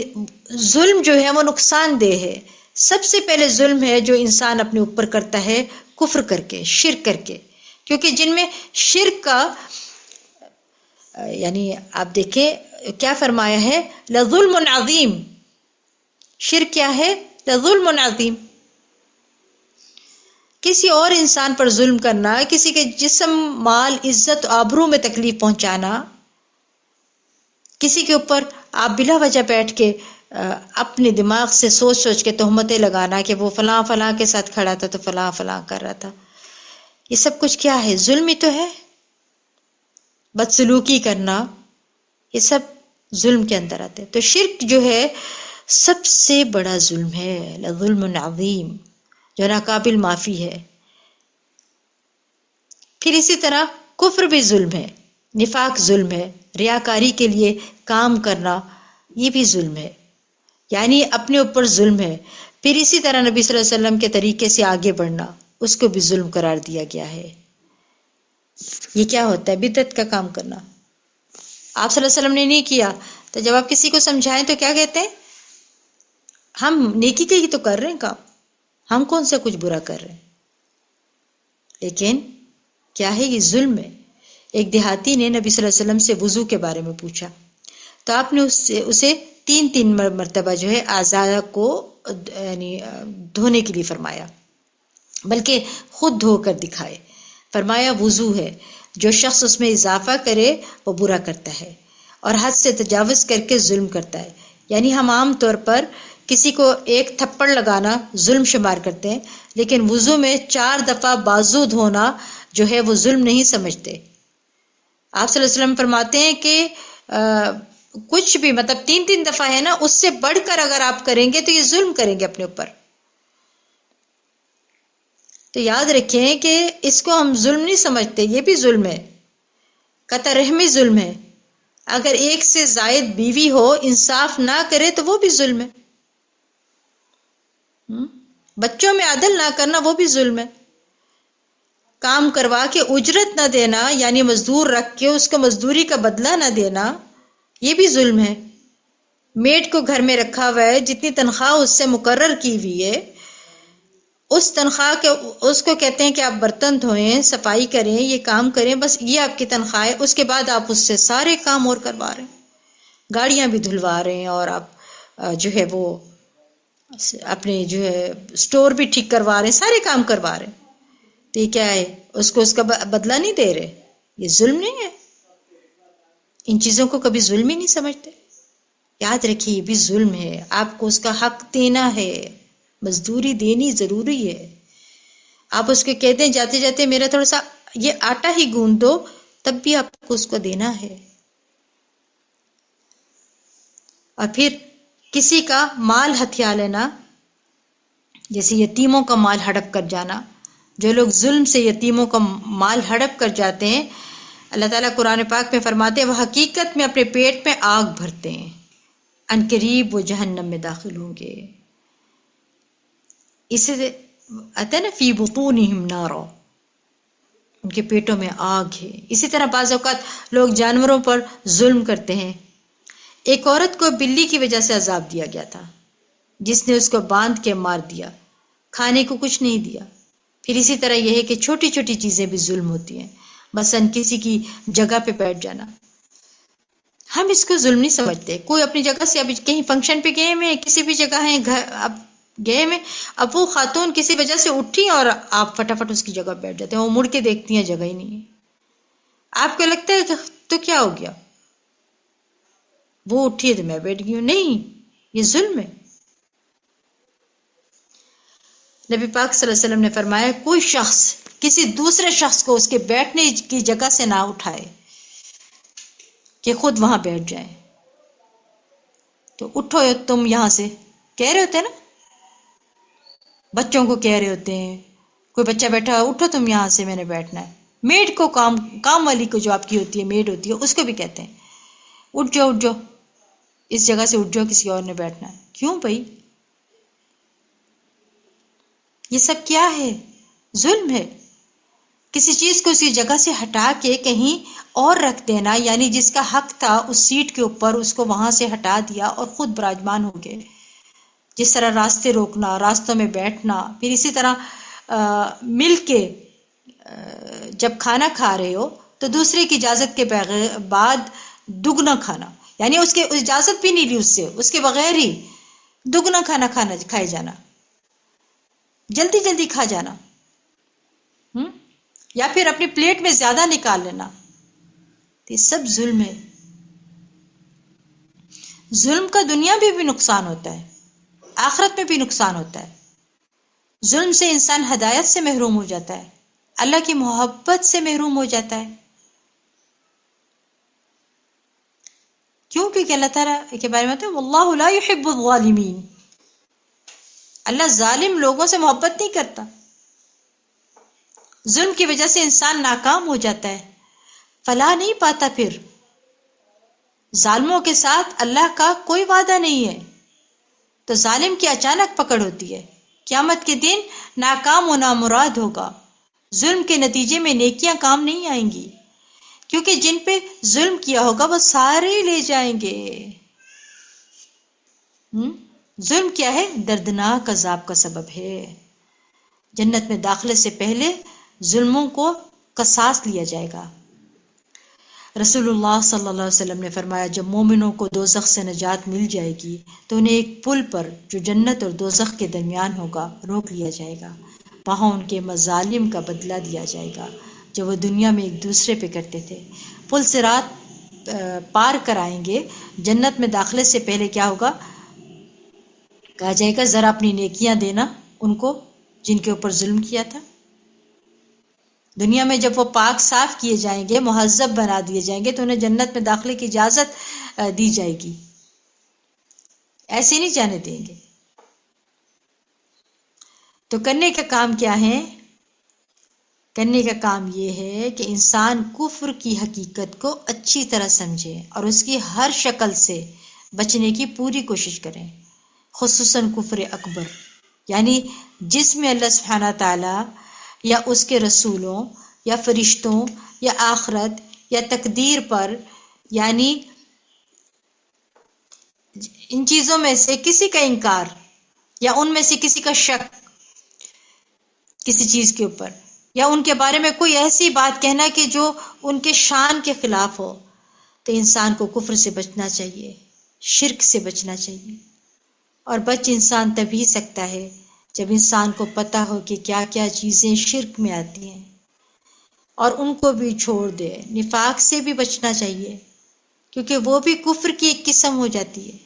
ظلم جو ہے وہ نقصان دہ ہے. سب سے پہلے ظلم ہے جو انسان اپنے اوپر کرتا ہے کفر کر کے، شرک کر کے، کیونکہ جن میں شرک کا یعنی آپ دیکھیں کیا فرمایا ہے، لظلم عظیم. شرک کیا ہے؟ لظلم عظیم. کسی اور انسان پر ظلم کرنا، کسی کے جسم، مال، عزت، آبرو میں تکلیف پہنچانا، کسی کے اوپر آپ بلا وجہ بیٹھ کے اپنے دماغ سے سوچ سوچ کے تہمتیں لگانا کہ وہ فلاں فلاں کے ساتھ کھڑا تھا تو فلاں فلاں کر رہا تھا، یہ سب کچھ کیا ہے؟ ظلم ہی تو ہے. بدسلوکی کرنا، یہ سب ظلم کے اندر آتے ہیں. تو شرک جو ہے سب سے بڑا ظلم ہے، لظلم عظیم، جو ناقابل معافی ہے. پھر اسی طرح کفر بھی ظلم ہے، نفاق ظلم ہے، ریاکاری کے لیے کام کرنا یہ بھی ظلم ہے، یعنی اپنے اوپر ظلم ہے. پھر اسی طرح نبی صلی اللہ علیہ وسلم کے طریقے سے آگے بڑھنا، اس کو بھی ظلم قرار دیا گیا ہے. یہ کیا ہوتا ہے؟ بدعت کا کام کرنا. آپ صلی اللہ علیہ وسلم نے نہیں کیا تو جب آپ کسی کو سمجھائیں تو کیا کہتے ہیں؟ ہم نیکی کے ہی تو کر رہے ہیں کام، ہم کون سا کچھ برا کر رہے ہیں. لیکن کیا ہے؟ یہ ظلم ہے. ایک دیہاتی نے نبی صلی اللہ علیہ وسلم سے وضو کے بارے میں پوچھا تو آپ نے اسے تین مرتبہ جو ہے اعضاء کو یعنی دھونے کے لیے فرمایا، بلکہ خود دھو کر دکھائے. فرمایا وضو ہے، جو شخص اس میں اضافہ کرے وہ برا کرتا ہے اور حد سے تجاوز کر کے ظلم کرتا ہے. یعنی ہم عام طور پر کسی کو ایک تھپڑ لگانا ظلم شمار کرتے ہیں، لیکن وضو میں 4 دفعہ بازو دھونا جو ہے وہ ظلم نہیں سمجھتے. آپ صلی اللہ علیہ وسلم فرماتے ہیں کہ کچھ بھی مطلب 3 دفعہ ہے نا، اس سے بڑھ کر اگر آپ کریں گے تو یہ ظلم کریں گے اپنے اوپر. تو یاد رکھیں کہ اس کو ہم ظلم نہیں سمجھتے، یہ بھی ظلم ہے، قطع رحمی ظلم ہے. اگر ایک سے زائد بیوی ہو، انصاف نہ کرے تو وہ بھی ظلم ہے. بچوں میں عدل نہ کرنا وہ بھی ظلم ہے. کام کروا کے اجرت نہ دینا یعنی مزدور رکھ کے اس کو مزدوری کا بدلہ نہ دینا یہ بھی ظلم ہے. میڈ کو گھر میں رکھا ہوا ہے، جتنی تنخواہ اس سے مقرر کی ہوئی ہے اس تنخواہ کے اس کو کہتے ہیں کہ آپ برتن دھوئیں، صفائی کریں، یہ کام کریں، بس یہ آپ کی تنخواہ ہے. اس کے بعد آپ اس سے سارے کام اور کروا رہے ہیں، گاڑیاں بھی دھلوا رہے ہیں، اور آپ جو ہے وہ اپنے جو ہے سٹور بھی ٹھیک کروا رہے ہیں، سارے کام کروا رہے ہیں. تو یہ کیا ہے؟ اس کو اس کا بدلہ نہیں دے رہے. یہ ظلم نہیں ہے؟ ان چیزوں کو کبھی ظلم ہی نہیں سمجھتے. یاد رکھیے یہ بھی ظلم ہے. آپ کو اس کا حق دینا ہے، مزدوری دینی ضروری ہے. آپ اس کو کہتے ہیں جاتے جاتے میرا تھوڑا سا یہ آٹا ہی گوندھ دو، تب بھی آپ کو اس کو دینا ہے. اور پھر کسی کا مال ہتھیا لینا، جیسے یتیموں کا مال ہڑپ کر جانا. جو لوگ ظلم سے یتیموں کا مال ہڑپ کر جاتے ہیں، اللہ تعالیٰ قرآن پاک میں فرماتے ہیں وہ حقیقت میں اپنے پیٹ میں آگ بھرتے ہیں، ان قریب وہ جہنم میں داخل ہوں گے. اس سے آتا ہے نا فی بطونہم نار، ان کے پیٹوں میں آگ ہے. اسی طرح بعض اوقات لوگ جانوروں پر ظلم کرتے ہیں. ایک عورت کو بلی کی وجہ سے عذاب دیا گیا تھا، جس نے اس کو باندھ کے مار دیا، کھانے کو کچھ نہیں دیا. پھر اسی طرح یہ ہے کہ چھوٹی چھوٹی چیزیں بھی ظلم ہوتی ہیں، مثلا کسی کی جگہ پہ بیٹھ جانا. ہم اس کو ظلم نہیں سمجھتے. کوئی اپنی جگہ سے ابھی کہیں فنکشن پہ گئے میں کسی بھی جگہ ہیں گھر اب گئے میں، اب وہ خاتون کسی وجہ سے اٹھی اور آپ فٹافٹ اس کی جگہ بیٹھ جاتے ہیں، وہ مڑ کے دیکھتی ہیں جگہ ہی نہیں ہے. آپ کو لگتا ہے تو کیا ہو گیا، وہ اٹھی ہے تو میں بیٹھ گئی ہوں؟ نہیں، یہ ظلم ہے. نبی پاک صلی اللہ علیہ وسلم نے فرمایا کوئی شخص کسی دوسرے شخص کو اس کے بیٹھنے کی جگہ سے نہ اٹھائے کہ خود وہاں بیٹھ جائے. تو اٹھو تم یہاں سے، کہہ رہے ہوتے ہیں نا، بچوں کو کہہ رہے ہوتے ہیں، کوئی بچہ بیٹھا اٹھو تم یہاں سے، میں نے بیٹھنا ہے. میڈ کو کام والی کو جو آپ کی ہوتی ہے میڈ ہوتی ہے اس کو بھی کہتے ہیں اٹھ جاؤ اٹھ جاؤ، اس جگہ سے اٹھ جاؤ، کسی اور نے بیٹھنا ہے. کیوں بھائی؟ یہ سب کیا ہے؟ ظلم ہے. کسی چیز کو اسی جگہ سے ہٹا کے کہیں اور رکھ دینا، یعنی جس کا حق تھا اس سیٹ کے اوپر اس کو وہاں سے ہٹا دیا اور خود براجمان ہو گئے. جس طرح راستے روکنا، راستوں میں بیٹھنا، پھر اسی طرح مل کے جب کھانا کھا رہے ہو تو دوسرے کی اجازت کے بعد دگنا کھانا، یعنی اس کے اجازت بھی نہیں لی اس کے بغیر ہی دگنا کھانا کھائے جانا، جلدی جلدی کھا جانا، یا پھر اپنی پلیٹ میں زیادہ نکال لینا. یہ سب ظلم ہے. ظلم کا دنیا میں بھی نقصان ہوتا ہے، آخرت میں بھی نقصان ہوتا ہے. ظلم سے انسان ہدایت سے محروم ہو جاتا ہے، اللہ کی محبت سے محروم ہو جاتا ہے. کیوں؟ کیونکہ اللہ تعالیٰ کے بارے میں واللہ لا يحب الظالمین، اللہ ظالم لوگوں سے محبت نہیں کرتا. ظلم کی وجہ سے انسان ناکام ہو جاتا ہے، فلاح نہیں پاتا. پھر ظالموں کے ساتھ اللہ کا کوئی وعدہ نہیں ہے، تو ظالم کی اچانک پکڑ ہوتی ہے. قیامت کے دن ناکام و نامراد ہوگا. ظلم کے نتیجے میں نیکیاں کام نہیں آئیں گی، کیونکہ جن پہ ظلم کیا ہوگا وہ سارے لے جائیں گے. ظلم کیا ہے؟ دردناک عذاب کا سبب ہے. جنت میں داخلے سے پہلے ظلموں کو قصاص لیا جائے گا. رسول اللہ صلی اللہ علیہ وسلم نے فرمایا جب مومنوں کو دوزخ سے نجات مل جائے گی تو انہیں ایک پل پر جو جنت اور دوزخ کے درمیان ہوگا روک لیا جائے گا. وہاں ان کے مظالم کا بدلہ دیا جائے گا جو وہ دنیا میں ایک دوسرے پہ کرتے تھے. پل صراط پار کرائیں گے. جنت میں داخلے سے پہلے کیا ہوگا؟ کہا جائے گا ذرا اپنی نیکیاں دینا ان کو جن کے اوپر ظلم کیا تھا. دنیا میں جب وہ پاک صاف کیے جائیں گے، مہذب بنا دیے جائیں گے، تو انہیں جنت میں داخلے کی اجازت دی جائے گی. ایسے نہیں جانے دیں گے. تو کرنے کا کام کیا ہے؟ کرنے کا کام یہ ہے کہ انسان کفر کی حقیقت کو اچھی طرح سمجھے اور اس کی ہر شکل سے بچنے کی پوری کوشش کریں، خصوصاً کفر اکبر. یعنی جس میں اللہ سبحانہ تعالیٰ یا اس کے رسولوں یا فرشتوں یا آخرت یا تقدیر پر، یعنی ان چیزوں میں سے کسی کا انکار یا ان میں سے کسی کا شک کسی چیز کے اوپر، یا ان کے بارے میں کوئی ایسی بات کہنا کہ جو ان کے شان کے خلاف ہو، تو انسان کو کفر سے بچنا چاہیے، شرک سے بچنا چاہیے. اور بچ انسان تبھی سکتا ہے جب انسان کو پتہ ہو کہ کیا کیا چیزیں شرک میں آتی ہیں اور ان کو بھی چھوڑ دے. نفاق سے بھی بچنا چاہیے کیونکہ وہ بھی کفر کی ایک قسم ہو جاتی ہے.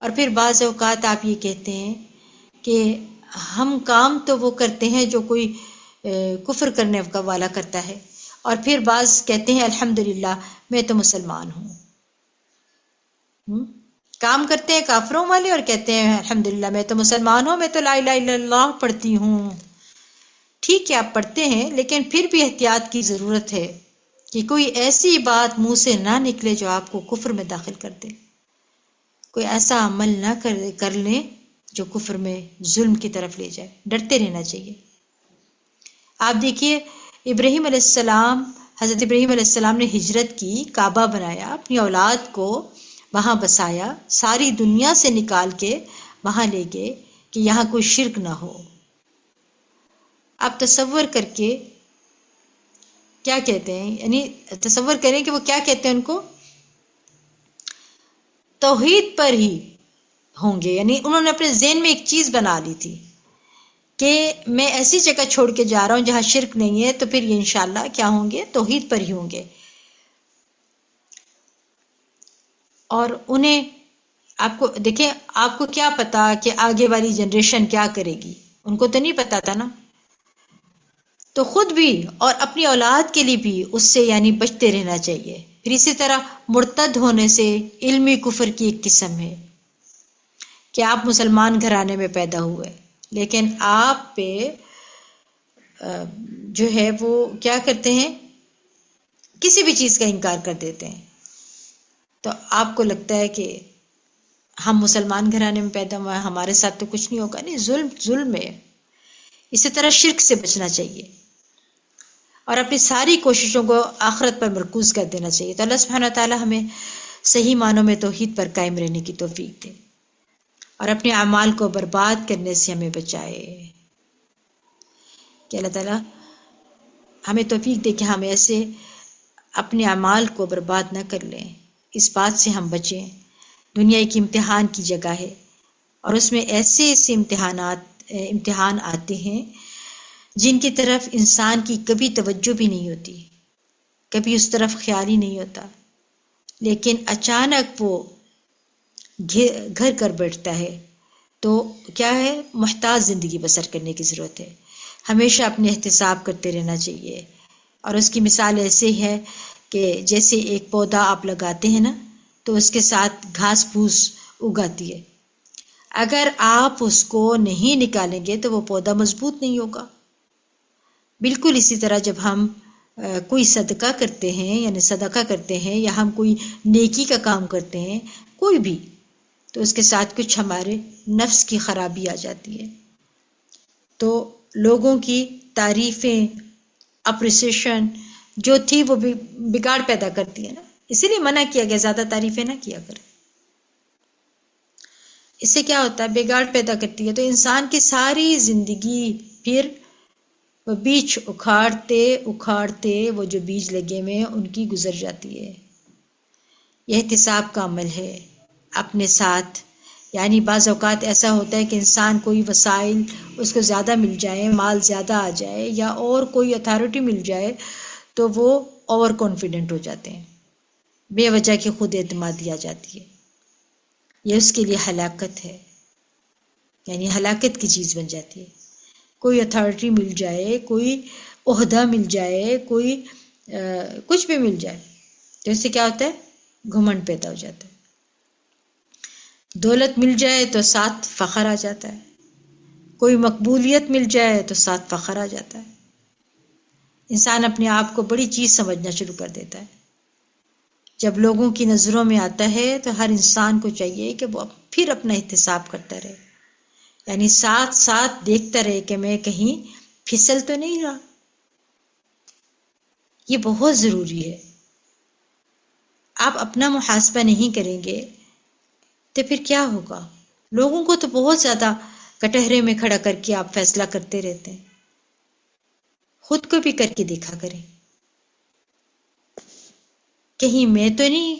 اور پھر بعض اوقات آپ یہ کہتے ہیں کہ ہم کام تو وہ کرتے ہیں جو کوئی کفر کرنے والا کرتا ہے، اور پھر بعض کہتے ہیں الحمدللہ میں تو مسلمان ہوں. کام کرتے ہیں کافروں والے اور کہتے ہیں الحمدللہ میں تو مسلمان ہوں، میں تو لا الہ الا اللہ پڑھتی ہوں. ٹھیک ہے آپ پڑھتے ہیں، لیکن پھر بھی احتیاط کی ضرورت ہے کہ کوئی ایسی بات منہ سے نہ نکلے جو آپ کو کفر میں داخل کر دے. کوئی ایسا عمل نہ کر لیں جو کفر میں ظلم کی طرف لے جائے. ڈرتے رہنا چاہیے. آپ دیکھیے ابراہیم علیہ السلام، حضرت ابراہیم علیہ السلام نے ہجرت کی، کعبہ بنایا، اپنی اولاد کو وہاں بسایا، ساری دنیا سے نکال کے وہاں لے گئے کہ یہاں کوئی شرک نہ ہو. آپ تصور کر کے کیا کہتے ہیں، یعنی تصور کریں کہ وہ کیا کہتے ہیں، ان کو توحید پر ہی ہوں گے. یعنی انہوں نے اپنے ذہن میں ایک چیز بنا لی تھی کہ میں ایسی جگہ چھوڑ کے جا رہا ہوں جہاں شرک نہیں ہے، تو پھر یہ انشاءاللہ کیا ہوں گے، توحید پر ہی ہوں گے. اور انہیں آپ کو دیکھیں، آپ کو کیا پتا کہ آگے والی جنریشن کیا کرے گی، ان کو تو نہیں پتا تھا نا. تو خود بھی اور اپنی اولاد کے لیے بھی اس سے یعنی بچتے رہنا چاہیے. پھر اسی طرح مرتد ہونے سے علمی کفر کی ایک قسم ہے کہ آپ مسلمان گھرانے میں پیدا ہوئے لیکن آپ پہ جو ہے وہ کیا کرتے ہیں، کسی بھی چیز کا انکار کر دیتے ہیں. تو آپ کو لگتا ہے کہ ہم مسلمان گھرانے میں پیدا ہوئے، ہمارے ساتھ تو کچھ نہیں ہوگا. نہیں، ظلم ہے. اسی طرح شرک سے بچنا چاہیے اور اپنی ساری کوششوں کو آخرت پر مرکوز کر دینا چاہیے. تو اللہ سبحانہ تعالی ہمیں صحیح معنوں میں توحید پر قائم رہنے کی توفیق دے اور اپنے اعمال کو برباد کرنے سے ہمیں بچائے. کہ اللہ تعالیٰ ہمیں توفیق دے کہ ہم ایسے اپنے اعمال کو برباد نہ کر لیں. اس بات سے ہم بچیں. دنیا ایک امتحان کی جگہ ہے اور اس میں ایسے امتحان آتے ہیں جن کی طرف انسان کی کبھی توجہ بھی نہیں ہوتی، کبھی اس طرف خیال ہی نہیں ہوتا، لیکن اچانک وہ گھر کر بیٹھتا ہے. تو کیا ہے، محتاط زندگی بسر کرنے کی ضرورت ہے. ہمیشہ اپنے احتساب کرتے رہنا چاہیے. اور اس کی مثال ایسے ہے کہ جیسے ایک پودا آپ لگاتے ہیں نا، تو اس کے ساتھ گھاس پھوس اگاتی ہے. اگر آپ اس کو نہیں نکالیں گے تو وہ پودا مضبوط نہیں ہوگا. بالکل اسی طرح جب ہم کوئی صدقہ کرتے ہیں، یعنی صدقہ کرتے ہیں، یا ہم کوئی نیکی کا کام کرتے ہیں کوئی بھی، تو اس کے ساتھ کچھ ہمارے نفس کی خرابی آ جاتی ہے. تو لوگوں کی تعریفیں، اپریسیشن جو تھی وہ بھی بگاڑ پیدا کرتی ہے نا. اسی لیے منع کیا گیا زیادہ تعریفیں نہ کیا کریں. اس سے کیا ہوتا ہے، بگاڑ پیدا کرتی ہے. تو انسان کی ساری زندگی پھر وہ بیج اکھاڑتے اکھاڑتے وہ جو بیج لگے ہوئے ہیں ان کی گزر جاتی ہے. یہ احتساب کا عمل ہے اپنے ساتھ. یعنی بعض اوقات ایسا ہوتا ہے کہ انسان کوئی وسائل اس کو زیادہ مل جائے، مال زیادہ آ جائے یا اور کوئی اتھارٹی مل جائے تو وہ اوور کانفیڈنٹ ہو جاتے ہیں، بے وجہ کی خود اعتمادی آ جاتی ہے. یہ اس کے لیے ہلاکت ہے، یعنی ہلاکت کی چیز بن جاتی ہے. کوئی اتھارٹی مل جائے، کوئی عہدہ مل جائے، کوئی کچھ بھی مل جائے تو اس سے کیا ہوتا ہے، گھمنڈ پیدا ہو جاتا ہے. دولت مل جائے تو ساتھ فخر آ جاتا ہے، کوئی مقبولیت مل جائے تو ساتھ فخر آ جاتا ہے. انسان اپنے آپ کو بڑی چیز سمجھنا شروع کر دیتا ہے. جب لوگوں کی نظروں میں آتا ہے تو ہر انسان کو چاہیے کہ وہ پھر اپنا احتساب کرتا رہے. یعنی ساتھ ساتھ دیکھتا رہے کہ میں کہیں پھسل تو نہیں رہا. یہ بہت ضروری ہے. آپ اپنا محاسبہ نہیں کریں گے تو پھر کیا ہوگا؟ لوگوں کو تو بہت زیادہ کٹہرے میں کھڑا کر کے آپ فیصلہ کرتے رہتے ہیں. خود کو بھی کر کے دیکھا کریں، کہیں میں تو نہیں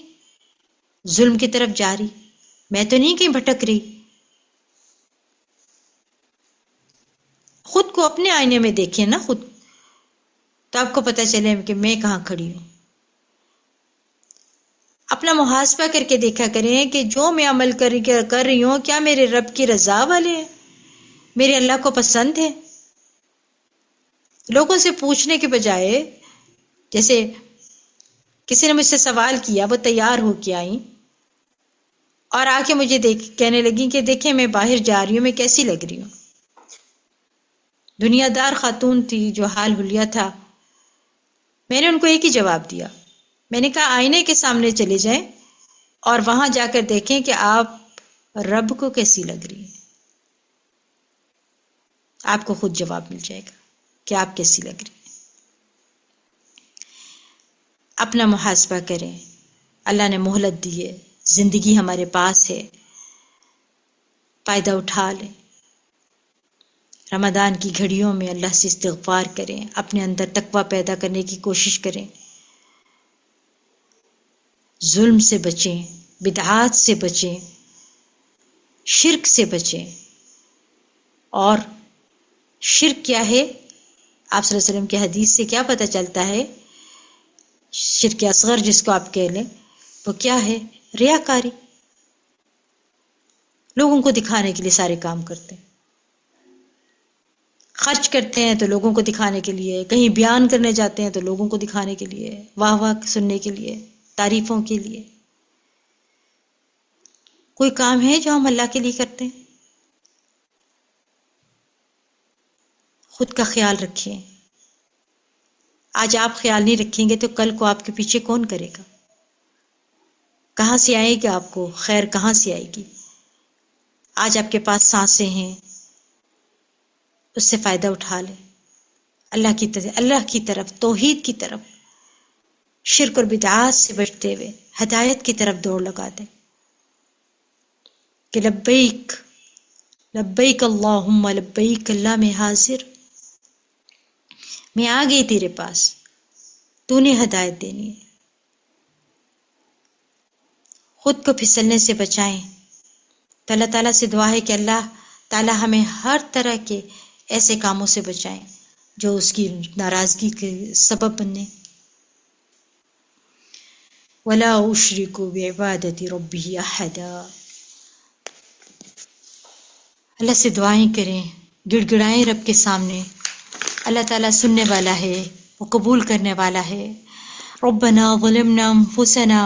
ظلم کی طرف جا رہی، میں تو نہیں کہیں بھٹک رہی. خود کو اپنے آئینے میں دیکھیں نا خود، تو آپ کو پتہ چلے کہ میں کہاں کھڑی ہوں. اپنا محاسبہ کر کے دیکھا کریں کہ جو میں عمل کر رہی ہوں کیا میرے رب کی رضا والے ہیں، میرے اللہ کو پسند ہے. لوگوں سے پوچھنے کے بجائے، جیسے کسی نے مجھ سے سوال کیا، وہ تیار ہو کے آئیں اور آ کے مجھے کہنے لگی کہ دیکھیں میں باہر جا رہی ہوں، میں کیسی لگ رہی ہوں. دنیا دار خاتون تھی، جو حال حلیہ تھا. میں نے ان کو ایک ہی جواب دیا، میں نے کہا آئینے کے سامنے چلے جائیں اور وہاں جا کر دیکھیں کہ آپ رب کو کیسی لگ رہی ہیں. آپ کو خود جواب مل جائے گا کہ آپ کیسی لگ رہی ہیں. اپنا محاسبہ کریں. اللہ نے مہلت دی ہے، زندگی ہمارے پاس ہے، فائدہ اٹھا لیں. رمضان کی گھڑیوں میں اللہ سے استغفار کریں، اپنے اندر تقوی پیدا کرنے کی کوشش کریں، ظلم سے بچیں، بدعات سے بچیں، شرک سے بچیں. اور شرک کیا ہے؟ آپ صلی اللہ علیہ وسلم کی حدیث سے کیا پتہ چلتا ہے؟ شرک اصغر جس کو آپ کہہ لیں، وہ کیا ہے؟ ریاکاری. لوگوں کو دکھانے کے لیے سارے کام کرتے ہیں. خرچ کرتے ہیں تو لوگوں کو دکھانے کے لیے، کہیں بیان کرنے جاتے ہیں تو لوگوں کو دکھانے کے لیے، واہ واہ سننے کے لیے، تعریفوں کے لیے. کوئی کام ہے جو ہم اللہ کے لیے کرتے ہیں؟ خود کا خیال رکھیں. آج آپ خیال نہیں رکھیں گے تو کل کو آپ کے پیچھے کون کرے گا؟ کہاں سے آئے گا آپ کو خیر؟ کہاں سے آئے گی؟ آج آپ کے پاس سانسیں ہیں، اس سے فائدہ اٹھا لیں. اللہ کی طرف، توحید کی طرف، شرک اور بدعات سے بچتے ہوئے ہدایت کی طرف دوڑ لگا دیں کہ لبیک لبیک اللہم لبیک، اللہ میں حاضر، میں آ گئی تیرے پاس، تو نے ہدایت دینی ہے. خود کو پھسلنے سے بچائیں. تو اللہ تعالیٰ سے دعا ہے کہ اللہ تعالیٰ ہمیں ہر طرح کے ایسے کاموں سے بچائیں جو اس کی ناراضگی کے سبب بنے. وَلَا أُشْرِكُ بِعِبَادَةِ رَبِّهِ أَحَدًا. اللہ سے دعائیں کریں، گڑ گڑائیں رب کے سامنے. اللہ تعالیٰ سننے والا ہے، وہ قبول کرنے والا ہے. ربنا ظلمنا انفسنا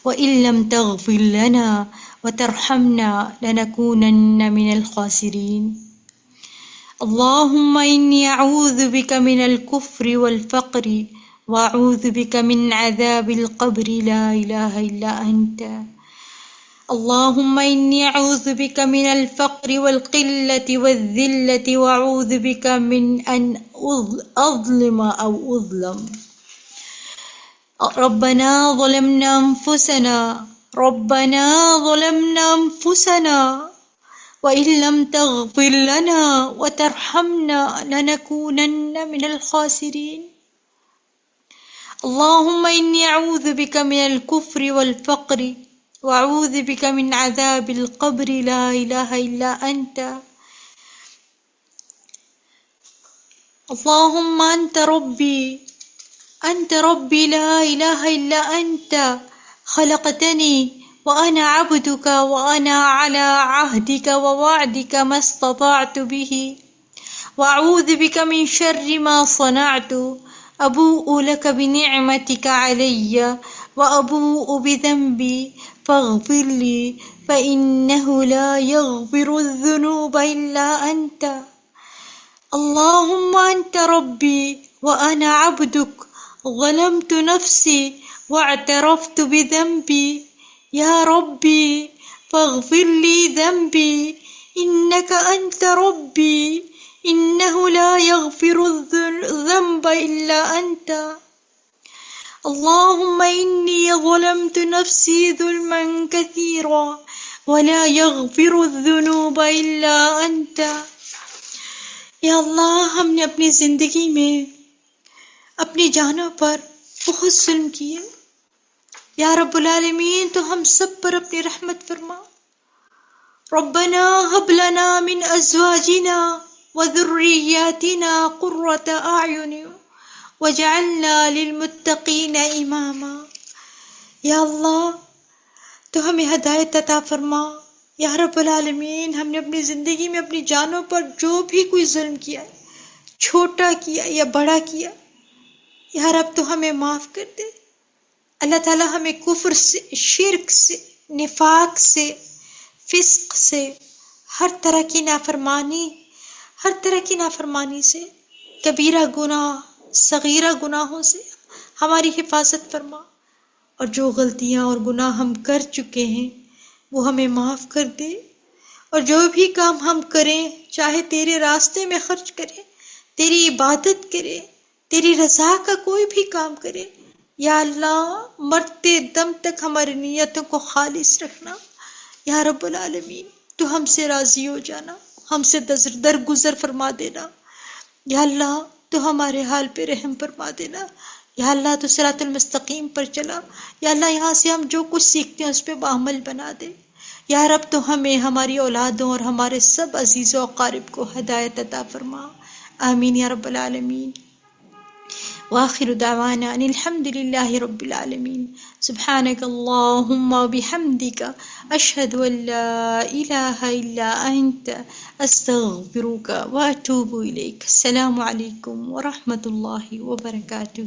وان لم تغفر لنا وترحمنا لنكونن من الخاسرين. اللهم اني اعوذ بك من الكفر والفقر واعوذ بك من عذاب القبر لا اله الا انت. اللهم إني أعوذ بك من الفقر والقلة والذلة وأعوذ بك من أن أظلم أو أظلم. ربنا ظلمنا أنفسنا وإن لم تغفر لنا وترحمنا لنكونن من الخاسرين. اللهم إني أعوذ بك من الكفر والفقر وأعوذ بك من عذاب القبر لا إله إلا أنت. اللهم أنت ربي لا إله إلا أنت. خلقتني وأنا عبدك وأنا على عهدك ووعدك ما استطعت به وأعوذ بك من شر ما صنعت. أبوء لك بنعمتك علي وأبوء بذنبي فاغفر لي فإنه لا يغفر الذنوب إلا أنت. اللهم أنت ربي وأنا عبدك ظلمت نفسي واعترفت بذنبي. يا ربي فاغفر لي ذنبي إنك أنت ربي إنه لا يغفر الذنب إلا أنت اللهم إني ظلمت نفسي ظلما كثيرا ولا يغفر الذنوب إلا أنت. یا اللہ ہم نے اپنی زندگی میں اپنی جانوں پر بہت ظلم کیے، یا رب العالمین تو ہم سب پر اپنی رحمت فرما. ربنا هب لنا من ازواجنا وذرياتنا قرة اعین وجعلنا للمتقین اماما. یا اللہ تو ہمیں ہدایت عطا فرما. یا رب العالمین ہم نے اپنی زندگی میں اپنی جانوں پر جو بھی کوئی ظلم کیا ہے، چھوٹا کیا یا بڑا کیا، یا رب تو ہمیں معاف کر دے. اللہ تعالی ہمیں کفر سے، شرک سے، نفاق سے، فسق سے، ہر طرح کی نافرمانی سے، کبیرہ گناہ، صغیرہ گناہوں سے ہماری حفاظت فرما. اور جو غلطیاں اور گناہ ہم کر چکے ہیں وہ ہمیں معاف کر دے. اور جو بھی کام ہم کریں، چاہے تیرے راستے میں خرچ کریں، تیری عبادت کریں، تیری رضا کا کوئی بھی کام کریں، یا اللہ مرتے دم تک ہماری نیتوں کو خالص رکھنا. یا رب العالمین تو ہم سے راضی ہو جانا، ہم سے درگزر فرما دینا. یا اللہ تو ہمارے حال پہ رحم فرما دینا. یا اللہ تو صراط المستقیم پر چلا. یا اللہ یہاں سے ہم جو کچھ سیکھتے ہیں اس پہ عمل بنا دے. یا رب تو ہمیں، ہماری اولادوں اور ہمارے سب عزیزوں و اقارب کو ہدایت عطا فرما. آمین یا رب العالمین. وآخر دعوانا ان الحمد للہ رب العالمین. سبحانک اللہم وبحمدک اشہد ان لا الہ الا انت استغفرک واتوب الیک. السلام علیکم ورحمۃ اللہ وبرکاتہ.